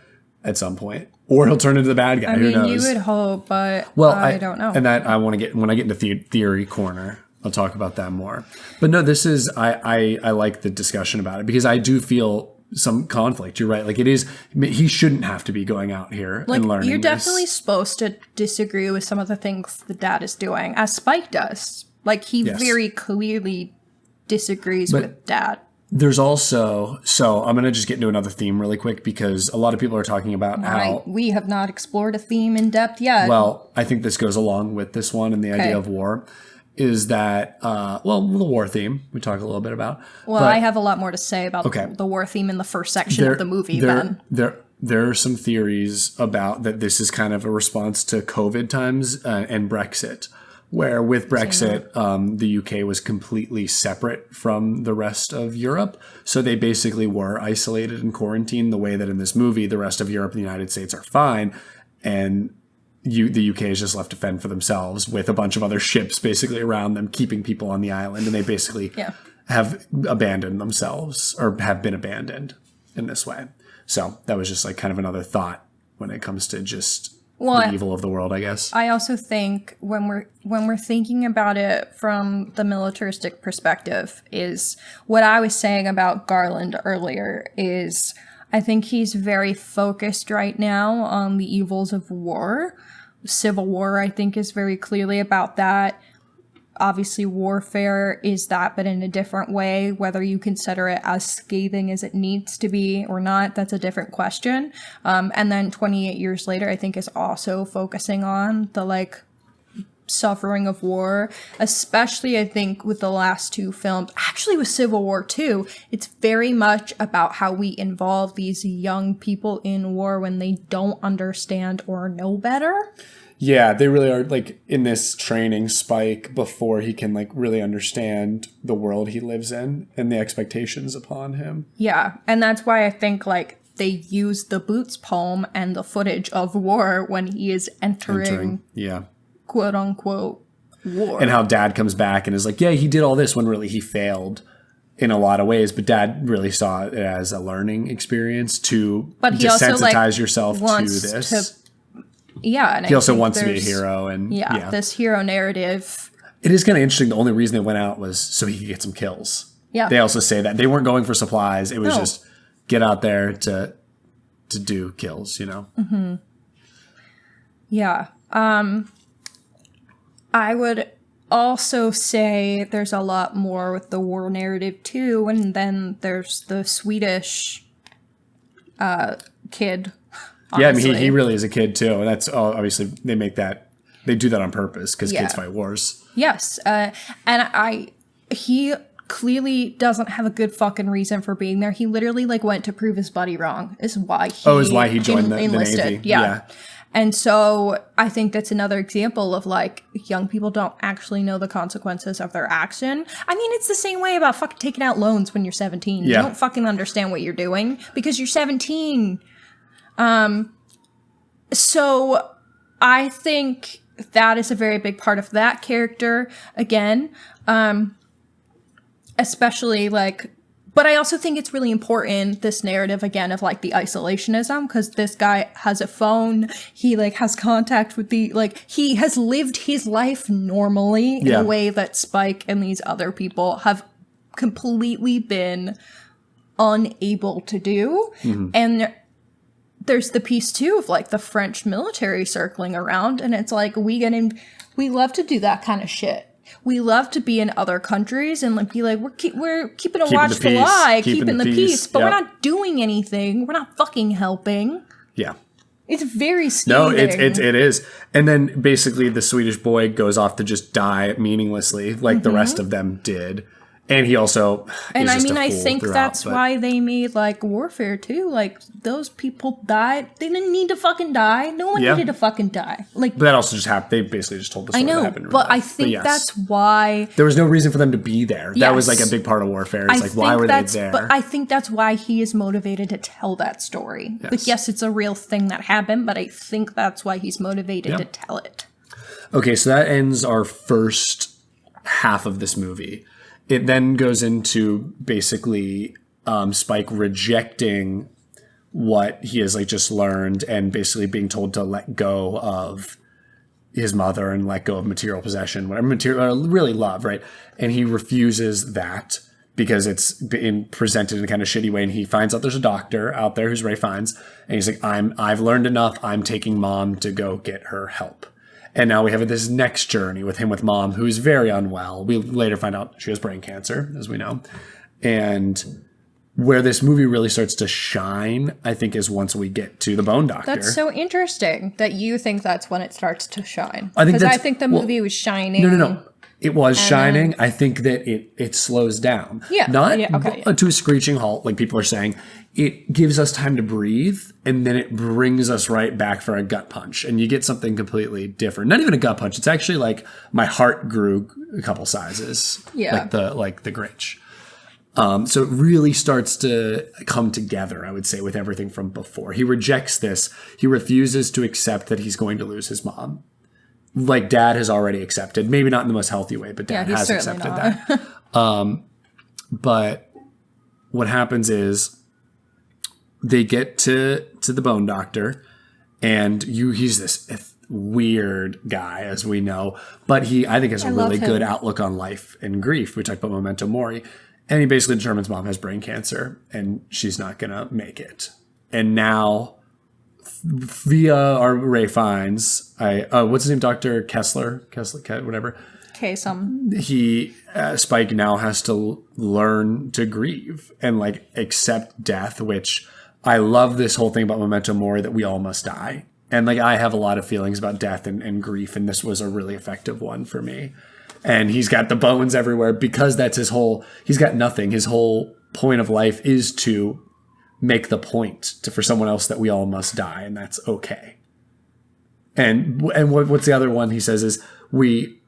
at some point. Or he'll turn into the bad guy. Who knows? You would hope, but I don't know. And that I want to get, when I get into theory corner, I'll talk about that more. But no, this is, I like the discussion about it because I do feel some conflict. You're right. Like it is, he shouldn't have to be going out here like, and learning you're this. definitely supposed to disagree with some of the things the dad is doing, as Spike does. Like he very clearly disagrees with dad. There's also, so I'm going to just get into another theme really quick because a lot of people are talking about how we have not explored a theme in depth yet. Well, I think this goes along with this one and the idea of war is that, the war theme we talk a little bit about. Well, I have a lot more to say about the war theme in the first section of the movie, Ben. There are some theories about that this is kind of a response to COVID times and Brexit. Where with Brexit, the UK was completely separate from the rest of Europe. So they basically were isolated and quarantined the way that in this movie, the rest of Europe and the United States are fine. And the UK is just left to fend for themselves with a bunch of other ships basically around them, keeping people on the island. And they basically have abandoned themselves or have been abandoned in this way. So that was just like kind of another thought when it comes to just the evil of the world, I guess. I also think when we're thinking about it from the militaristic perspective is what I was saying about Garland earlier is I think he's very focused right now on the evils of war. Civil war, I think, is very clearly about that. Obviously, warfare is that, but in a different way. Whether you consider it as scathing as it needs to be or not, that's a different question. And then 28 years later, I think is also focusing on the, like, suffering of war, especially, I think, with the last two films. Actually, with Civil War too, it's very much about how we involve these young people in war when they don't understand or know better. Yeah, they really are like in this training Spike before he can like really understand the world he lives in and the expectations upon him. Yeah, and that's why I think like they use the Boots poem and the footage of war when he is entering quote unquote war. And how dad comes back and is like, yeah, he did all this when really he failed in a lot of ways, but dad really saw it as a learning experience to desensitize yourself to this. And he also wants to be a hero, and this hero narrative. It is kind of interesting. The only reason they went out was so he could get some kills. Yeah, they also say that they weren't going for supplies. It was just get out there to do kills. You know. Mm-hmm. Yeah. I would also say there's a lot more with the war narrative too, and then there's the Swedish kid. Honestly. Yeah, I mean, he really is a kid too, and that's obviously they do that on purpose because kids fight wars. Yes, and he clearly doesn't have a good fucking reason for being there. He literally like went to prove his buddy wrong. Is why he joined the enlisted. Navy. Yeah. And so I think that's another example of like young people don't actually know the consequences of their action. I mean, it's the same way about fucking taking out loans when you're 17. You don't fucking understand what you're doing because you're 17. So I think that is a very big part of that character again. Especially like, but I also think it's really important, this narrative again of like the isolationism, because this guy has a phone. He like has contact with he has lived his life normally in a way that Spike and these other people have completely been unable to do. Mm-hmm. And there's the piece too of like the French military circling around, and it's like we love to do that kind of shit. We love to be in other countries and like be like we're keeping a watchful eye, keeping the peace, but we're not doing anything. We're not fucking helping. Yeah. It's very No, scathing. it is. And then basically the Swedish boy goes off to just die meaninglessly like the rest of them did. And he also And is I just mean, a I fool think throughout, that's but- why they made, like, Warfare, too. Like, those people died. They didn't need to fucking die. No one Yeah. needed to fucking die. Like, But that also just happened. They basically just told the story I that know, happened in but real I life. think yes. that's why... There was no reason for them to be there. That was like Yes. a big part of Warfare. It's I like, why think were they that's- there? But I think that's why he is motivated to tell that story. Like, yes, it's a real thing that happened, but I think that's why he's motivated to tell it. Okay, so that ends our first half of this movie. It then goes into basically Spike rejecting what he has like just learned and basically being told to let go of his mother and let go of material possession, whatever material, really love, right? And he refuses that because it's been presented in a kind of shitty way. And he finds out there's a doctor out there who's Ray finds, and he's like, I've learned enough. I'm taking mom to go get her help. And now we have this next journey with him with mom, who's very unwell. We later find out she has brain cancer, as we know. And where this movie really starts to shine, I think, is once we get to the Bone Doctor. That's so interesting that you think that's when it starts to shine. I think Because I that's- think the well, movie was shining. No. It was shining. I think that it slows down. Yeah, Not yeah, okay, yeah. to a screeching halt, like people are saying. It gives us time to breathe, and then it brings us right back for a gut punch. And you get something completely different. Not even a gut punch. It's actually like my heart grew a couple sizes. Yeah. Like the Grinch. So it really starts to come together, I would say, with everything from before. He rejects this. He refuses to accept that he's going to lose his mom. Like Dad has already accepted. Maybe not in the most healthy way, but Dad he's has certainly accepted that. But what happens is they get to the Bone Doctor, and he's this weird guy, as we know, but I think has a love really good him. outlook on life and grief. We talked about Memento Mori. And he basically determines mom has brain cancer and she's not going to make it. And now, via our Ray finds, what's his name? Dr. Kessler, whatever. Okay, Spike now has to learn to grieve and like accept death, which I love this whole thing about Memento Mori, that we all must die. And like, I have a lot of feelings about death and grief. And this was a really effective one for me. And he's got the bones everywhere because that's he's got nothing. His whole point of life is to make the point for someone else that we all must die, and that's okay. And what's the other one he says is, we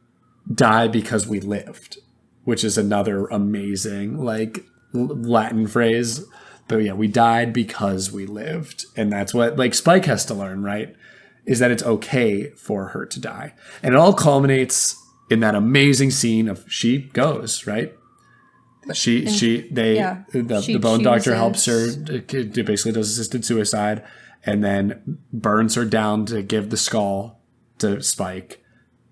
die because we lived, which is another amazing like Latin phrase. But yeah, we died because we lived. And that's what like Spike has to learn, right? Is that it's okay for her to die. And it all culminates in that amazing scene of she goes, right? The Bone Doctor helps her, basically does assisted suicide, and then burns her down to give the skull to Spike.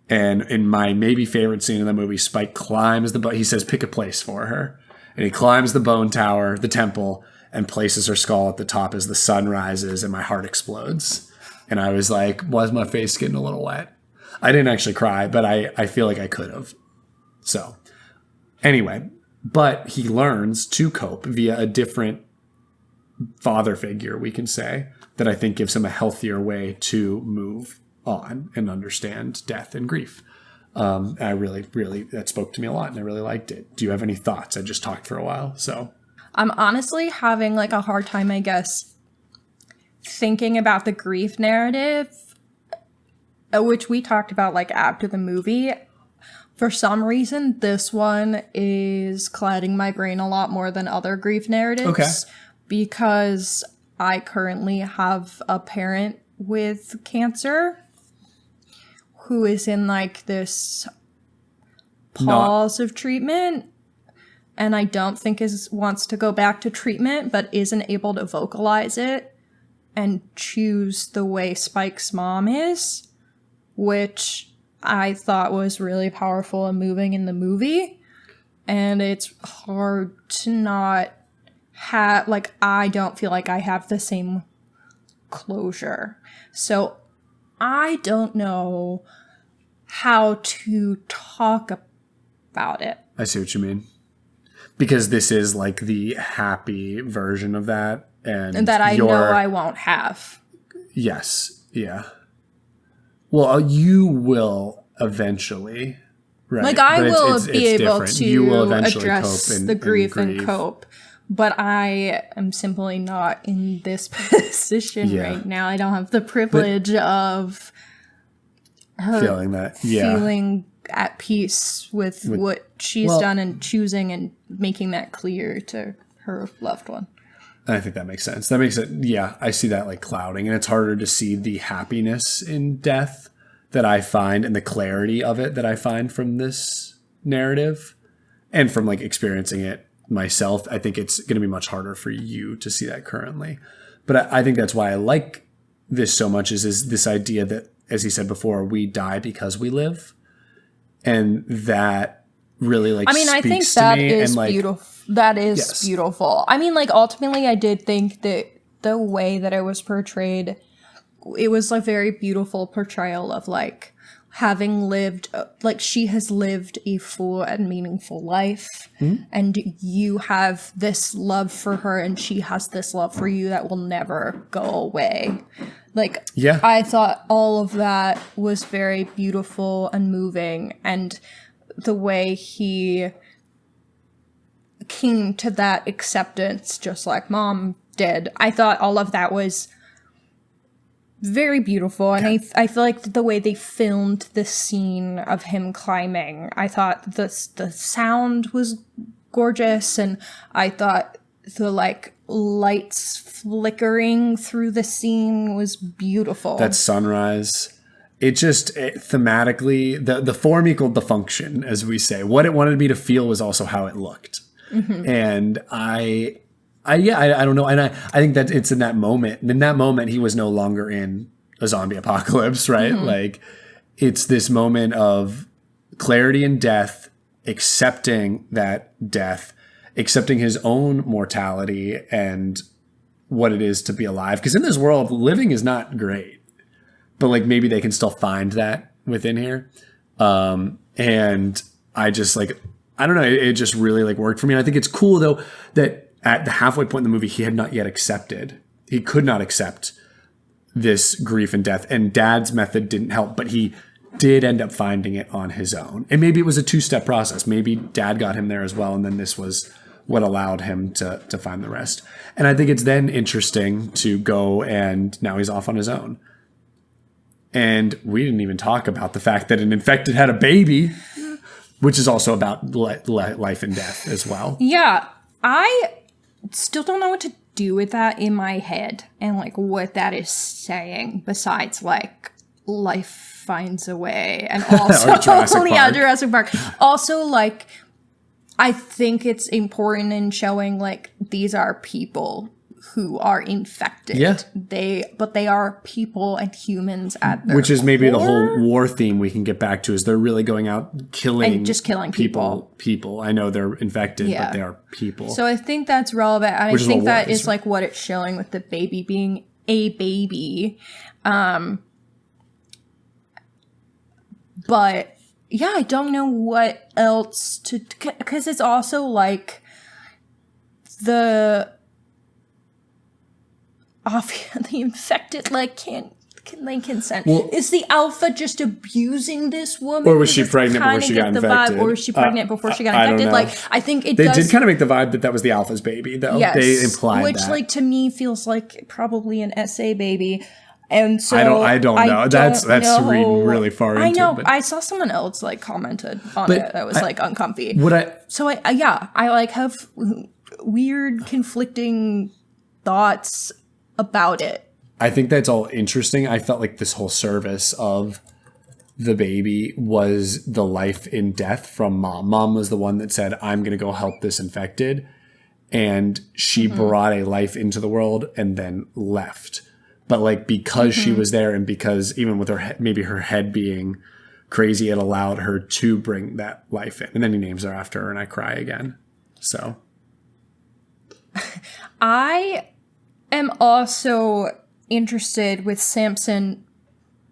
And in my maybe favorite scene in the movie, Spike climbs he says, pick a place for her. And he climbs the bone tower, the temple, and places her skull at the top as the sun rises and my heart explodes. And I was like, was my face getting a little wet? I didn't actually cry, but I feel like I could have. So anyway, but he learns to cope via a different father figure, we can say, that I think gives him a healthier way to move on and understand death and grief. I really, that spoke to me a lot, and I really liked it. Do you have any thoughts? I just talked for a while, so. I'm honestly having like a hard time, I guess, thinking about the grief narrative, which we talked about like after the movie. For some reason, this one is clouding my brain a lot more than other grief narratives. Okay. Because I currently have a parent with cancer who is in like this pause of treatment, and I don't think wants to go back to treatment, but isn't able to vocalize it and choose the way Spike's mom is, which I thought was really powerful and moving in the movie. And it's hard to not have, like, I don't feel like I have the same closure. So I don't know how to talk about it. I see what you mean. Because this is like the happy version of that. And that I know I won't have. Yes. Yeah. Well, you will eventually, right? Like, I will be able different. You will to eventually address cope the grief and cope. But I am simply not in this position right now. I don't have the privilege of her feeling that, feeling at peace with what she's done and choosing and making that clear to her loved one. I think that makes sense. That makes it, yeah, I see that like clouding, and it's harder to see the happiness in death that I find and the clarity of it that I find from this narrative and from like experiencing it myself. I think it's going to be much harder for you to see that currently. But I think that's why I like this so much is this idea that, as he said before, we die because we live. And that really like speaks I think to that me. is and, like, beautiful. That is beautiful. I mean, like, ultimately, I did think that the way that it was portrayed, it was a very beautiful portrayal of, like, having lived, like, she has lived a full and meaningful life, and you have this love for her, and she has this love for you that will never go away. Like, I thought all of that was very beautiful and moving, and the way he came to that acceptance, just like Mom did, I thought all of that was very beautiful. And I feel like the way they filmed the scene of him climbing, I thought the sound was gorgeous, and I thought the like lights flickering through the scene was beautiful. That sunrise, it just thematically, the form equaled the function, as we say. What it wanted me to feel was also how it looked. And I don't know. And I think that it's in that moment. And in that moment, he was no longer in a zombie apocalypse, right? Like, it's this moment of clarity in death, accepting that death, accepting his own mortality and what it is to be alive. Because in this world, living is not great. But, like, maybe they can still find that within here. And I just, like, I don't know. It just really, like, worked for me. And I think it's cool, though, that at the halfway point in the movie, he had not yet accepted. He could not accept this grief and death. And Dad's method didn't help, but he did end up finding it on his own. And maybe it was a two-step process. Maybe Dad got him there as well, and then this was what allowed him to find the rest. And I think it's then interesting to go, and now he's off on his own. And we didn't even talk about the fact that an infected had a baby, which is also about life and death as well. Yeah, I still don't know what to do with that in my head and like what that is saying besides like life finds a way, and also Jurassic Park. Also, like, I think it's important in showing like these are people who are infected. Yeah. But they are people and humans at their Which is maybe core. the whole war theme we can get back to, is they're really going out killing And just killing people. People. I know they're infected, but they are people. So I think that's relevant. And I think that is like what it's showing with the baby being a baby. But yeah, I don't know what else to, because it's also like the infected like can they consent? Well, is the alpha just abusing this woman, or was she pregnant before she got infected? Or was she pregnant before she got infected? Like, I think they did kind of make the vibe that was the alpha's baby, though. Yes, they implied which that. like to me feels like probably an SA baby. And so I don't know. That's reading really far into it. I know. But I saw someone else like commented on it that was like uncomfy. So I like have weird conflicting thoughts about it. I think that's all interesting. I felt like this whole service of the baby was the life in death from Mom. Mom was the one that said, I'm going to go help this infected. And she brought a life into the world and then left. But like, because she was there, and because even with her maybe her head being crazy, it allowed her to bring that life in. And then he names her after her, and I cry again. So I am also interested with Samson,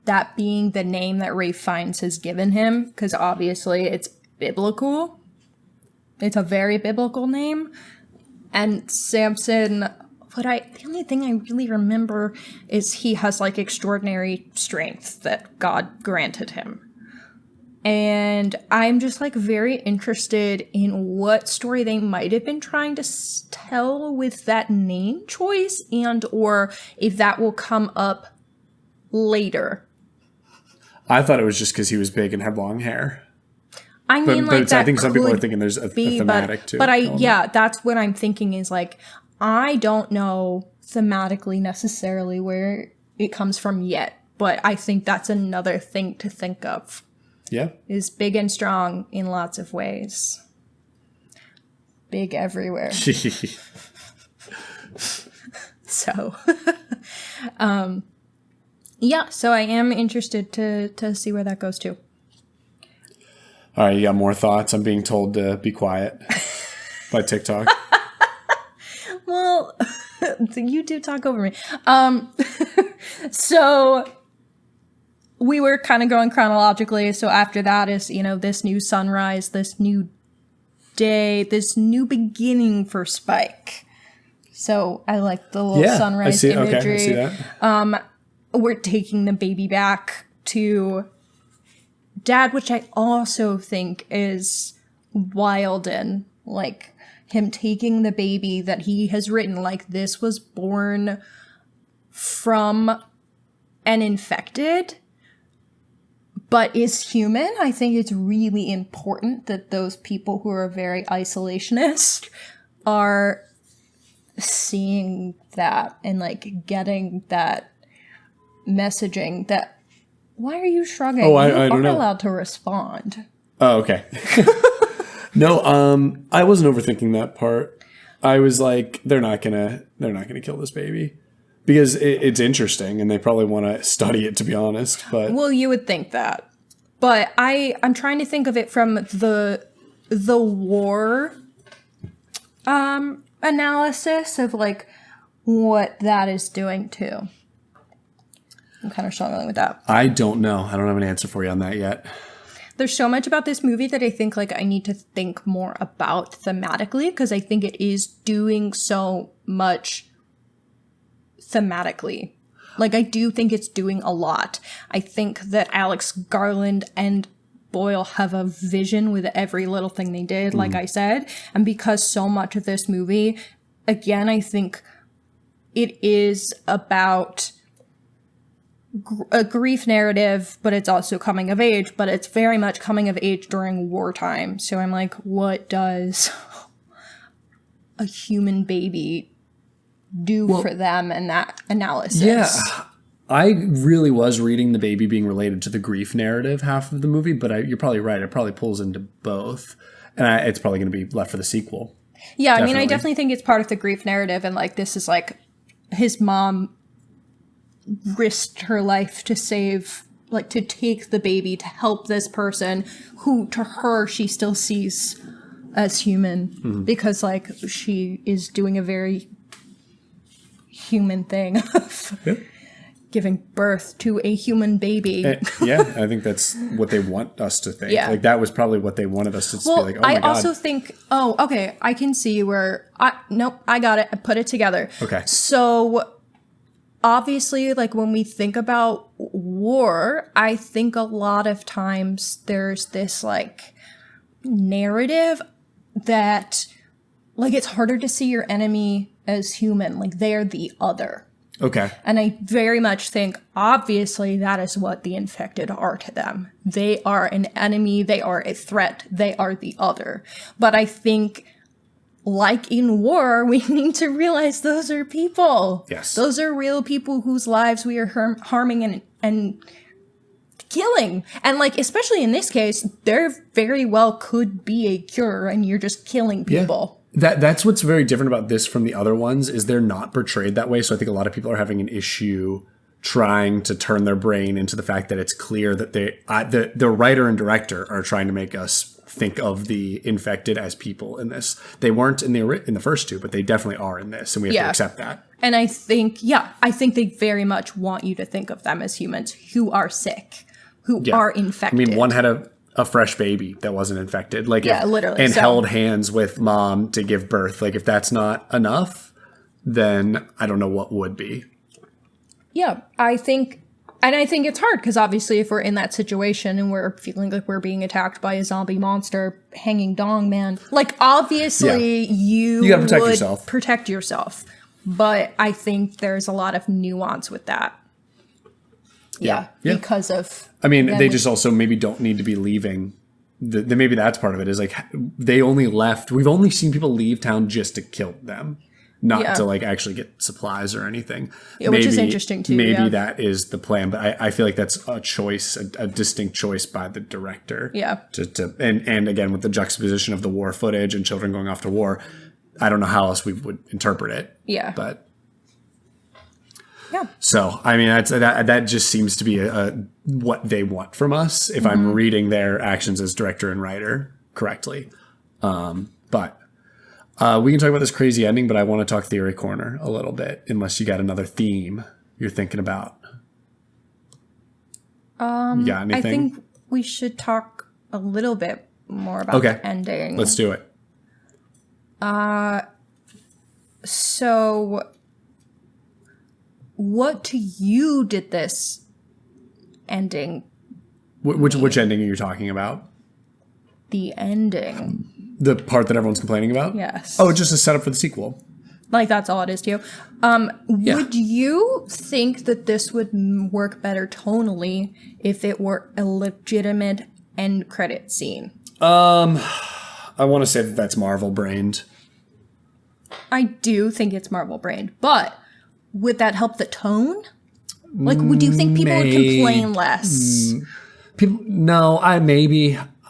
that being the name that Ralph Fiennes has given him, because obviously it's biblical. It's a very biblical name. And Samson the only thing I really remember is he has like extraordinary strength that God granted him. And I'm just like very interested in what story they might have been trying to tell with that name choice, and or if that will come up later. I thought it was just because he was big and had long hair. I mean, like, I think some people are thinking there's a thematic too. But that's what I'm thinking is like, I don't know thematically necessarily where it comes from yet, but I think that's another thing to think of. Yeah. Is big and strong in lots of ways. Big everywhere. So, yeah, so I am interested to see where that goes to. All right, you got more thoughts? I'm being told to be quiet by TikTok. Well, you do talk over me. So we were kind of going chronologically. So after that is, this new sunrise, this new day, this new beginning for Spike. So I like the little sunrise imagery. Okay, I see that. We're taking the baby back to Dad, which I also think is wild, and like him taking the baby that he has written, like this was born from an infected, but is human. I think it's really important that those people who are very isolationist are seeing that and like getting that messaging. That why are you shrugging? I don't know. Allowed to respond. Oh, okay. No, I wasn't overthinking that part. I was like, they're not gonna kill this baby because it's interesting and they probably want to study it, to be honest. But well, you would think that, but I'm trying to think of it from the war analysis of like what that is doing too. I'm kind of struggling with that. I don't know. I don't have an answer for you on that yet. There's so much about this movie that I think like I need to think more about thematically, because I think it is doing so much thematically. Like I do think it's doing a lot. I think that Alex Garland and Boyle have a vision with every little thing they did, like I said. And because so much of this movie, again, I think it is about a grief narrative, but it's also coming of age, but it's very much coming of age during wartime. So I'm like, what does a human baby do for them in that analysis? Yeah. I really was reading the baby being related to the grief narrative half of the movie, but you're probably right. It probably pulls into both. And it's probably going to be left for the sequel. Yeah, definitely. I mean, I definitely think it's part of the grief narrative. And like, this is like his mom risked her life to save, like to take the baby to help this person who to her she still sees as human, because like she is doing a very human thing of giving birth to a human baby. Yeah, I think that's what they want us to think. Yeah. Like that was probably what they wanted us to be like, oh my God. I also think, okay, I can see where I got it. I put it together. Okay. So obviously, like when we think about war, I think a lot of times there's this like narrative that like it's harder to see your enemy as human, like they're the other. Okay. And I very much think obviously that is what the infected are to them. They are an enemy, they are a threat, they are the other. But I think like in war, we need to realize those are people. Yes. Those are real people whose lives we are harming and killing. And like, especially in this case, there very well could be a cure and you're just killing people. Yeah. That's what's very different about this from the other ones is they're not portrayed that way. So I think a lot of people are having an issue trying to turn their brain into the fact that it's clear that the writer and director are trying to make us think of the infected as people in this. They weren't in the first two, but they definitely are in this, and we have to accept that. And I think they very much want you to think of them as humans who are sick, who are infected. I mean, one had a fresh baby that wasn't infected, like literally, and held hands with mom to give birth. Like if that's not enough, then I don't know what would be. Yeah, I think it's hard because obviously if we're in that situation and we're feeling like we're being attacked by a zombie monster, hanging dong man, like obviously you gotta protect would yourself. protect yourself. But I think there's a lot of nuance with that. Yeah. Because of... I mean, they just also maybe don't need to be leaving. Maybe that's part of it, is like they only left. We've only seen people leave town just to kill them, not to like actually get supplies or anything. Yeah, which is interesting too. Maybe that is the plan, but I feel like that's a choice, a distinct choice by the director. Yeah. And again, with the juxtaposition of the war footage and children going off to war, I don't know how else we would interpret it. Yeah. But yeah. So, I mean, that just seems to be what they want from us, if I'm reading their actions as director and writer correctly. But we can talk about this crazy ending, but I want to talk Theory Corner a little bit, unless you got another theme you're thinking about. You got anything? I think we should talk a little bit more about the ending. Let's do it. So what to you did this ending? Which ending are you talking about? The ending. The part that everyone's complaining about? Yes. Oh, just a setup for the sequel. Like, that's all it is to you. Would you think that this would work better tonally if it were a legitimate end credit scene? I want to say that that's Marvel-brained. I do think it's Marvel-brained, but would that help the tone? Like, would you think people would complain less?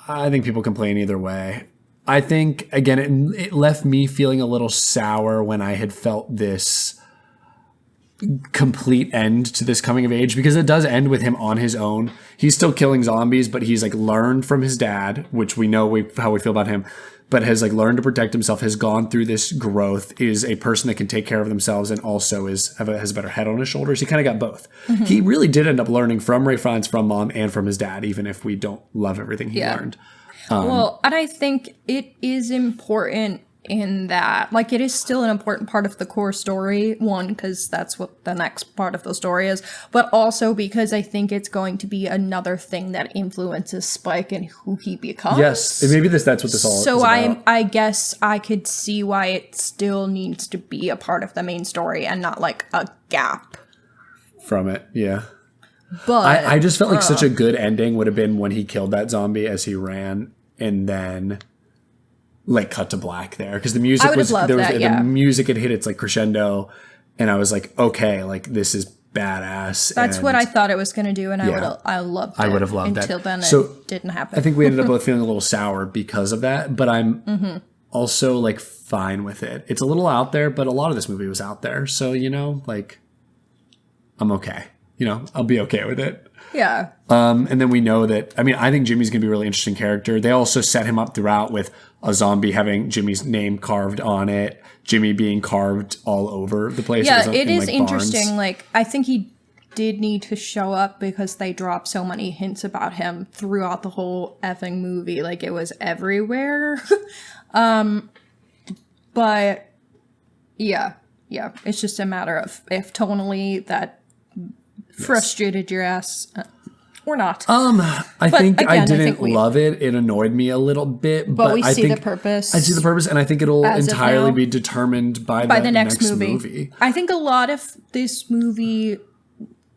I think people complain either way. I think, again, it left me feeling a little sour when I had felt this complete end to this coming of age, because it does end with him on his own. He's still killing zombies, but he's like learned from his dad, which we know how we feel about him, but has like learned to protect himself, has gone through this growth, is a person that can take care of themselves, and also has a better head on his shoulders. He kind of got both. Mm-hmm. He really did end up learning from Ray Fiennes, from mom, and from his dad, even if we don't love everything he learned. Well, and I think it is important in that, like, it is still an important part of the core story, one, because that's what the next part of the story is, but also because I think it's going to be another thing that influences Spike and who he becomes. Yes, and maybe that's what this all is about. I guess I could see why it still needs to be a part of the main story and not, like, a gap from it, yeah. But I just felt like such a good ending would have been when he killed that zombie as he ran, and then like cut to black there, because the music the music had hit its like crescendo, and I was like, okay, like this is badass. That's what I thought it was going to do, and I would have loved it until then. It didn't happen. I think we ended up both feeling a little sour because of that, but I'm also like fine with it. It's a little out there, but a lot of this movie was out there, so like I'm okay. I'll be okay with it. Yeah. And then we know that, I mean, I think Jimmy's going to be a really interesting character. They also set him up throughout with a zombie having Jimmy's name carved on it, Jimmy being carved all over the place. Yeah, it is interesting. Barns. Like, I think he did need to show up because they dropped so many hints about him throughout the whole effing movie. Like, it was everywhere. But yeah, it's just a matter of if tonally that frustrated your ass or not. I think I didn't love it. It annoyed me a little bit, but I see the purpose. I see the purpose, and I think it'll entirely be determined by the next movie. I think a lot of this movie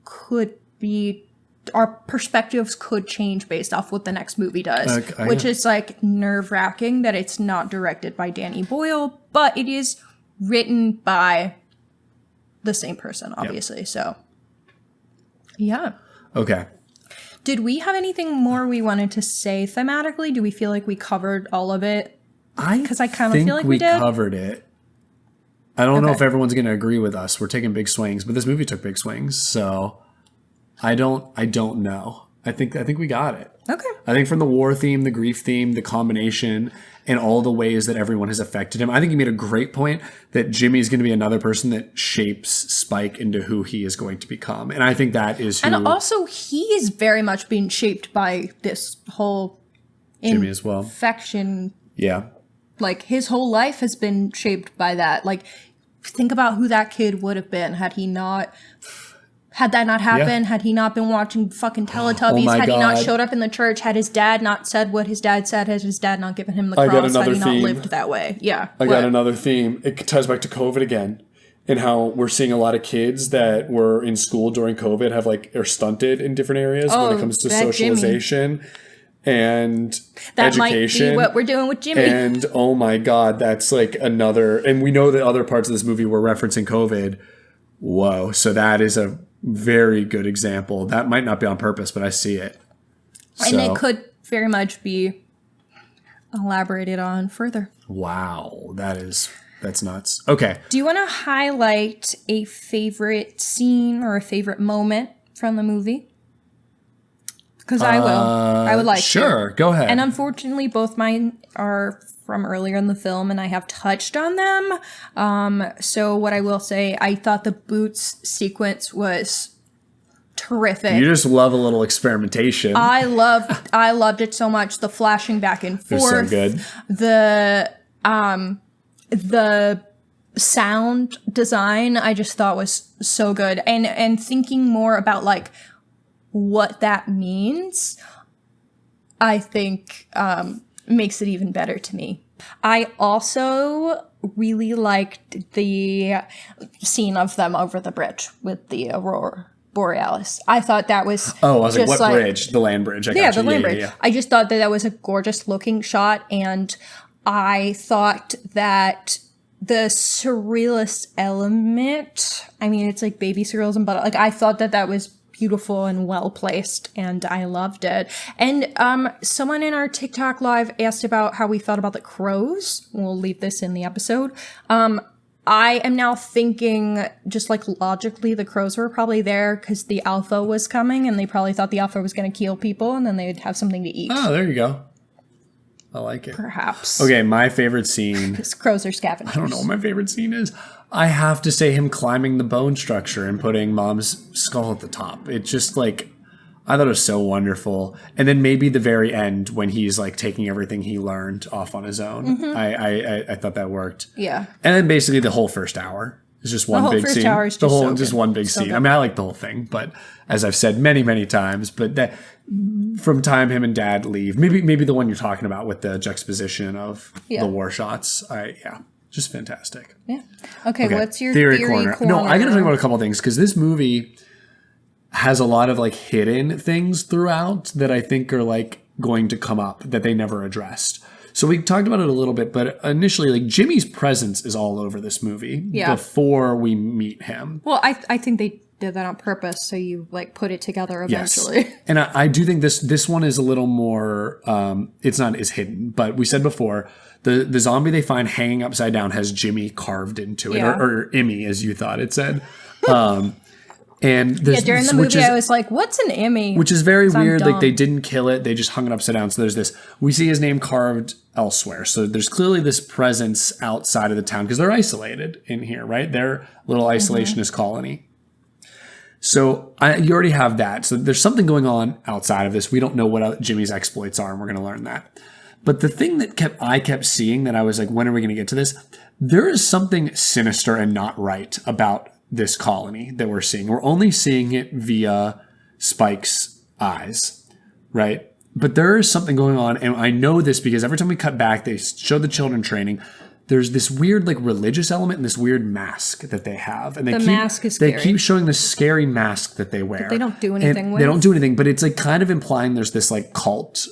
could be, our perspectives could change based off what the next movie does, which is like nerve-wracking that it's not directed by Danny Boyle, but it is written by the same person, obviously. So yeah. Okay. Did we have anything more we wanted to say thematically? Do we feel like we covered all of it? Because I kind of feel like we did. Covered it. I don't know if everyone's going to agree with us. We're taking big swings, but this movie took big swings, so I don't know. I think we got it. Okay. I think from the war theme, the grief theme, the combination, and all the ways that everyone has affected him. I think you made a great point that Jimmy's going to be another person that shapes Spike into who he is going to become. And I think that is who... And also, he is very much being shaped by this whole Jimmy as well. Infection. Yeah. Like, his whole life has been shaped by that. Like, think about who that kid would have been had that not happened, had he not been watching fucking Teletubbies, had he not showed up in the church, had his dad not said what his dad said, had his dad not given him the cross, had he not lived that way. Yeah. I got another theme. It ties back to COVID again, and how we're seeing a lot of kids that were in school during COVID are stunted in different areas when it comes to socialization and that education. Might be what we're doing with Jimmy. And oh my God, that's like another, and we know that other parts of this movie were referencing COVID. Whoa. So that is a very good example. That might not be on purpose, but I see it. And it could very much be elaborated on further. Wow. That's nuts. Okay. Do you want to highlight a favorite scene or a favorite moment from the movie? Because I will. I would like to. Sure. Go ahead. And unfortunately, both mine are from earlier in the film, and I have touched on them. So what I will say, I thought the boots sequence was terrific. You just love a little experimentation. I loved it so much. The flashing back and forth. They're so good. The sound design I just thought was so good. And thinking more about like what that means, I think makes it even better to me. I also really liked the scene of them over the bridge with the aurora borealis. I thought that was I was like, what bridge? The land bridge. The land bridge. Yeah. I just thought that was a gorgeous looking shot, and I thought that the surrealist element, I mean, it's like baby surrealism, but like I thought that was beautiful and well placed, and I loved it. And someone in our TikTok live asked about how we thought about the crows. We'll leave this in the episode. I am now thinking, just like logically, the crows were probably there because the alpha was coming, and they probably thought the alpha was going to kill people, and then they'd have something to eat. Oh, there you go. I like it. Perhaps. Okay, my favorite scene. Because crows are scavengers. I don't know what my favorite scene is. I have to say him climbing the bone structure and putting Mom's skull at the top. It just like, I thought it was so wonderful. And then maybe the very end when he's like taking everything he learned off on his own. Mm-hmm. I thought that worked. Yeah. And then basically the whole first hour is just one big scene. Hour is just one big scene. Good. I mean, I like the whole thing, but as I've said many, many times, but that from time him and Dad leave, maybe the one you're talking about with the juxtaposition of the war shots. Just fantastic. Yeah. Okay, what's your theory corner? No, I gotta talk about a couple things because this movie has a lot of like hidden things throughout that I think are like going to come up that they never addressed. So we talked about it a little bit, but initially, like Jimmy's presence is all over this movie before we meet him. Well, I think they did that on purpose, so you like put it together eventually. Yes. And I do think this one is a little more. It's not as hidden, but we said before the zombie they find hanging upside down has Jimmy carved into it, or Emmy as you thought it said. And during the movie, I was like, "What's an Emmy?" Which is very weird. Like they didn't kill it; they just hung it upside down. So there's this. We see his name carved elsewhere. So there's clearly this presence outside of the town because they're isolated in here, right? They're little isolationist colony. So you already have that. So there's something going on outside of this. We don't know what Jimmy's exploits are, and we're going to learn that. But the thing that I kept seeing that I was like, when are we going to get to this? There is something sinister and not right about this colony that we're seeing. We're only seeing it via Spike's eyes, right? But there is something going on, and I know this because every time we cut back, they show the children training. There's this weird like religious element and this weird mask that they have. And mask is scary. They keep showing this scary mask that they wear. But they don't do anything with. They don't do anything, but it's like kind of implying there's this like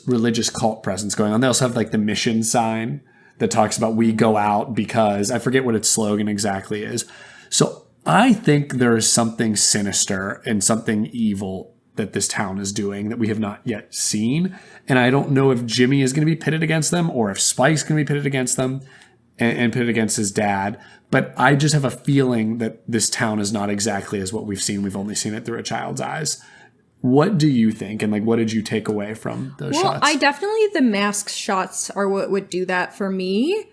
religious cult presence going on. They also have like the mission sign that talks about we go out because I forget what its slogan exactly is. So I think there is something sinister and something evil that this town is doing that we have not yet seen. And I don't know if Jimmy is going to be pitted against them or if Spike's going to be pitted against them. And pit it against his dad. But I just have a feeling that this town is not exactly as what we've seen. We've only seen it through a child's eyes. What do you think? And like, what did you take away from those shots? I definitely, the mask shots are what would do that for me.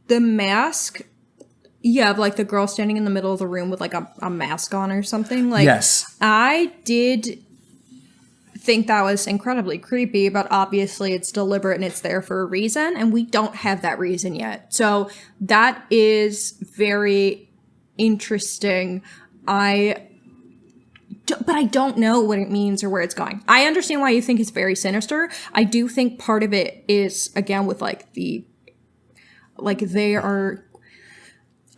The mask, of like the girl standing in the middle of the room with like a mask on or something. Like, yes. I did think that was incredibly creepy, but obviously it's deliberate and it's there for a reason, and we don't have that reason yet. So that is very interesting. But I don't know what it means or where it's going. I understand why you think it's very sinister. I do think part of it is, again, with they are,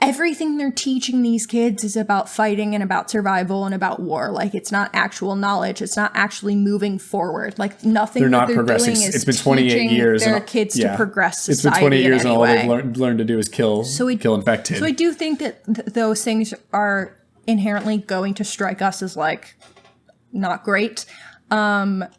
everything they're teaching these kids is about fighting and about survival and about war. Like, it's not actual knowledge. It's not actually moving forward. Like, nothing They're not they're progressing. doing is It's been 28 years. their and, kids to progress It's been society 28 years in and any all way. they've learned to do is kill infected. So I do think that those things are inherently going to strike us as, like, not great. But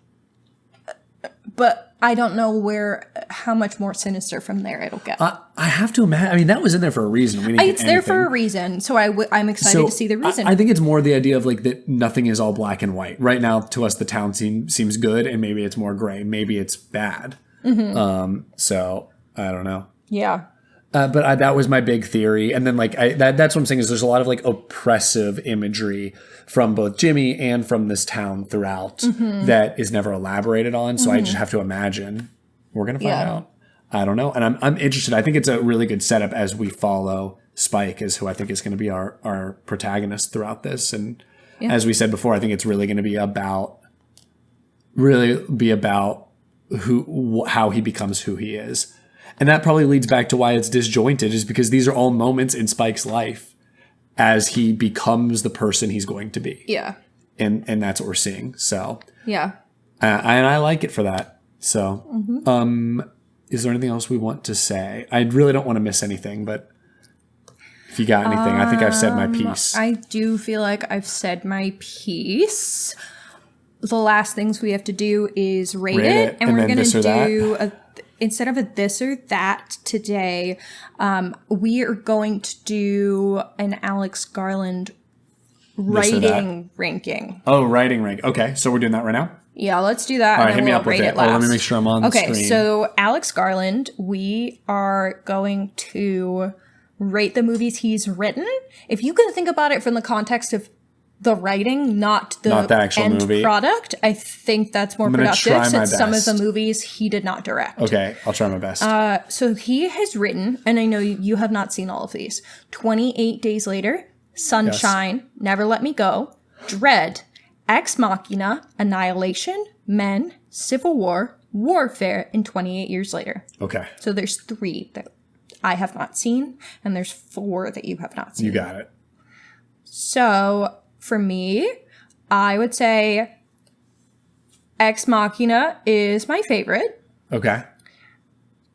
I don't know how much more sinister from there it'll get. I have to imagine. I mean, that was in there for a reason. We didn't get It's there for a anything. reason, so I'm excited to see the reason. I think it's more the idea of like that nothing is all black and white. Right now, to us, the town seems good, and maybe it's more gray. Maybe it's bad. So I don't know. Yeah. But that was my big theory. And then that's what I'm saying is there's a lot of like oppressive imagery from both Jimmy and from this town throughout that is never elaborated on. So I just have to imagine we're going to find out. I don't know. And I'm interested. I think it's a really good setup as we follow Spike is who I think is going to be our protagonist throughout this. And as we said before, I think it's really going to be about how he becomes who he is. And that probably leads back to why it's disjointed, is because these are all moments in Spike's life as he becomes the person he's going to be. Yeah. And that's what we're seeing. So, Yeah. and I like it for that. So, is there anything else we want to say? I really don't want to miss anything, but if you got anything, I think I've said my piece. I do feel like I've said my piece. The last things we have to do is rate it. And we're going to do instead of a this or that today, we are going to do an Alex Garland writing ranking. Oh, writing rank. Okay, so we're doing that right now? Yeah, let's do that. All right, and then hit me we'll up with rate it. it last. Let me make sure I'm on the screen. Okay, so Alex Garland, we are going to rate the movies he's written. If you can think about it from the context of the writing, not the actual end movie. product, I think that's more productive since some of the movies he did not direct. Okay, I'll try my best. So he has written, and I know you have not seen all of these, 28 Days Later, Sunshine, Never Let Me Go, Dread, Ex Machina, Annihilation, Men, Civil War, Warfare, and 28 Years Later. Okay. So there's 3 that I have not seen, and there's 4 that you have not seen. You got it. So for me, I would say Ex Machina is my favorite. Okay.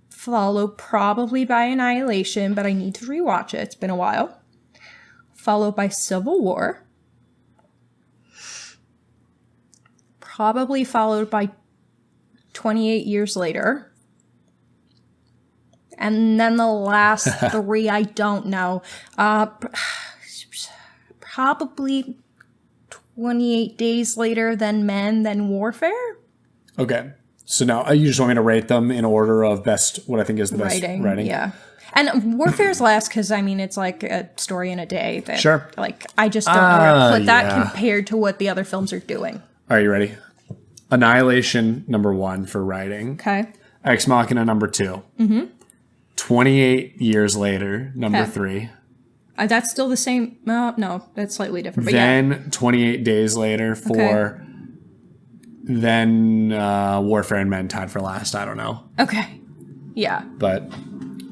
Followed probably by Annihilation, but I need to rewatch it. It's been a while. Followed by Civil War. Probably followed by 28 Years Later. And then the last 3, I don't know. Probably 28 Days Later, then Men, then Warfare. Okay. So now you just want me to rate them in order of best, what I think is the best writing? Yeah. And Warfare's last because, I mean, it's like a story in a day. That, Sure. Like, I just don't know where to put that compared to what the other films are doing. Are you ready? Annihilation, number 1 for writing. Okay. Ex Machina, number 2. 28 Years Later, number 3. That's still the same. No, that's slightly different. But Then 28 Days Later, 4. Then Warfare and Men tied for last. I don't know. Okay. Yeah. But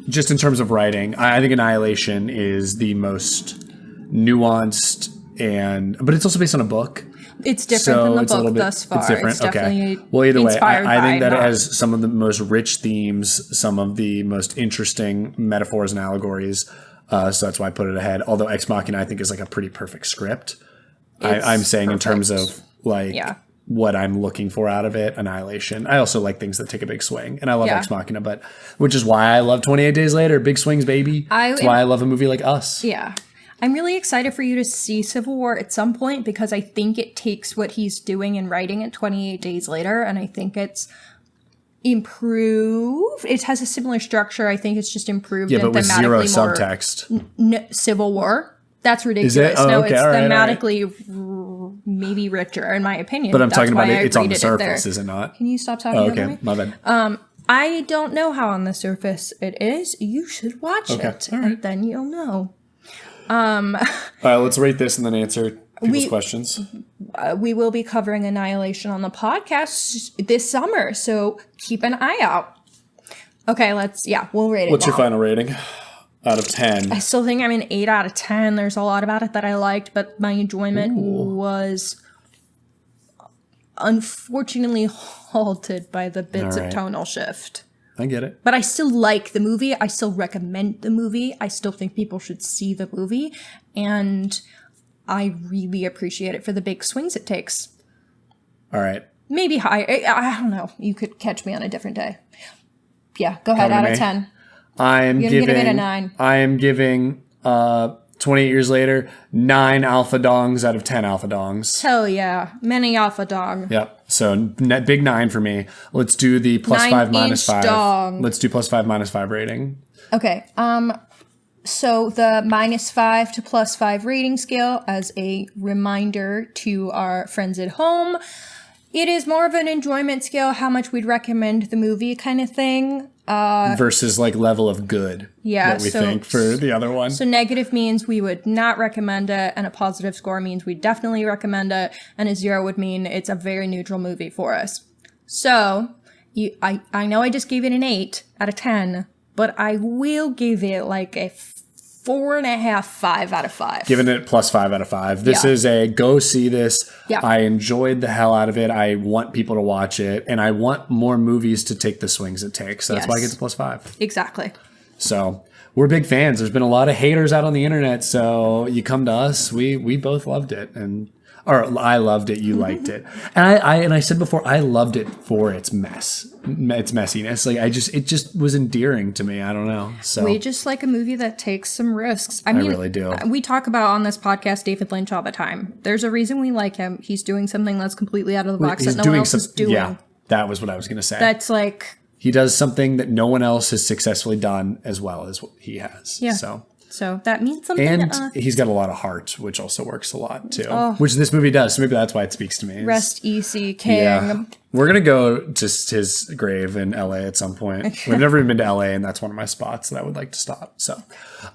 just in terms of writing, I think Annihilation is the most nuanced, but it's also based on a book. It's different than the book thus far. It's different. Okay. Well, either way, I think that it has some of the most rich themes, some of the most interesting metaphors and allegories. So that's why I put it ahead. Although Ex Machina, I think, is like a pretty perfect script. I'm saying perfect. In terms of like what I'm looking for out of it, Annihilation. I also like things that take a big swing, and I love Ex Machina, which is why I love 28 Days Later. Big swings, baby. That's why I love a movie like Us. Yeah. I'm really excited for you to see Civil War at some point because I think it takes what he's doing and writing it 28 Days Later, and I think it's improved. It has a similar structure. I think it's just improved. Yeah, but with zero more subtext. Civil War? That's ridiculous. Is it? Oh, no, okay. it's All right, thematically maybe richer, in my opinion. But I'm That's talking about why I it's on the rated it there. surface, is it not? Can you stop talking Oh, over okay. me? My bad. I don't know how on the surface it is. You should watch it, and then you'll know. All right, let's rate this and then answer people's questions. We will be covering Annihilation on the podcast this summer, so keep an eye out. Okay, we'll rate it. What's your final rating out of 10? I still think I'm an 8 out of 10. There's a lot about it that I liked, but my enjoyment was unfortunately halted by the bits of tonal shift. I get it. But I still like the movie. I still recommend the movie. I still think people should see the movie. And I really appreciate it for the big swings it takes. All right. Maybe higher. I don't know. You could catch me on a different day. Yeah, go ahead. Out of 10. I am giving it a 9. I am giving 28 years later 9 alpha dongs out of 10 alpha dongs. Hell yeah. Many alpha dong. Yep. So big 9 for me. Let's do the plus 5 minus 5. Dong. Let's do plus 5 minus 5 rating. Okay. So the -5 to +5 rating scale, as a reminder to our friends at home, it is more of an enjoyment scale, how much we'd recommend the movie kind of thing. Versus like level of good that we think for the other one. So negative means we would not recommend it, and a positive score means we definitely recommend it, and a 0 would mean it's a very neutral movie for us. So I know I just gave it an 8 out of 10, but I will give it like a 4.5, 5 out of 5. Giving it plus 5 out of 5. This is a go see this. Yeah. I enjoyed the hell out of it. I want people to watch it, and I want more movies to take the swings it takes. So that's why I get the plus 5. Exactly. So we're big fans. There's been a lot of haters out on the internet. So you come to us. We both loved it, or I loved it. You liked it, and I said before, I loved it for its messiness. Like it just was endearing to me. I don't know. So We just like a movie that takes some risks. I mean, really do. We talk about on this podcast David Lynch all the time. There's a reason we like him. He's doing something that's completely out of the box that no one else is doing. Yeah, that was what I was going to say. That's like... He does something that no one else has successfully done as well as what he has. Yeah. So that means something And to us. he's got a lot of heart, which also works a lot too. Which this movie does. So maybe that's why it speaks to me. Rest E.C. King. Yeah. We're going to go to his grave in LA at some point. We've never even been to LA, and that's one of my spots that I would like to stop. So,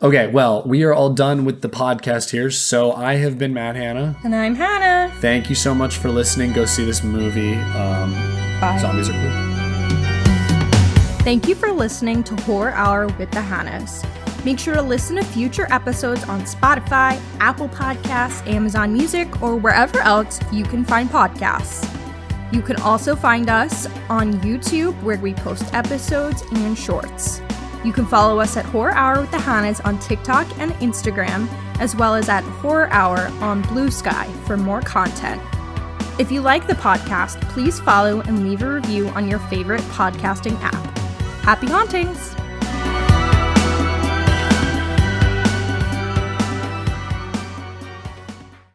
okay, well, we are all done with the podcast here. So I have been Matt Hanna. And I'm Hannah. Thank you so much for listening. Go see this movie. Bye. Zombies are cool. Thank you for listening to Horror Hour with the Hannas. Make sure to listen to future episodes on Spotify, Apple Podcasts, Amazon Music, or wherever else you can find podcasts. You can also find us on YouTube, where we post episodes and shorts. You can follow us at Horror Hour with the Hannas on TikTok and Instagram, as well as at Horror Hour on Blue Sky for more content. If you like the podcast, please follow and leave a review on your favorite podcasting app. Happy hauntings!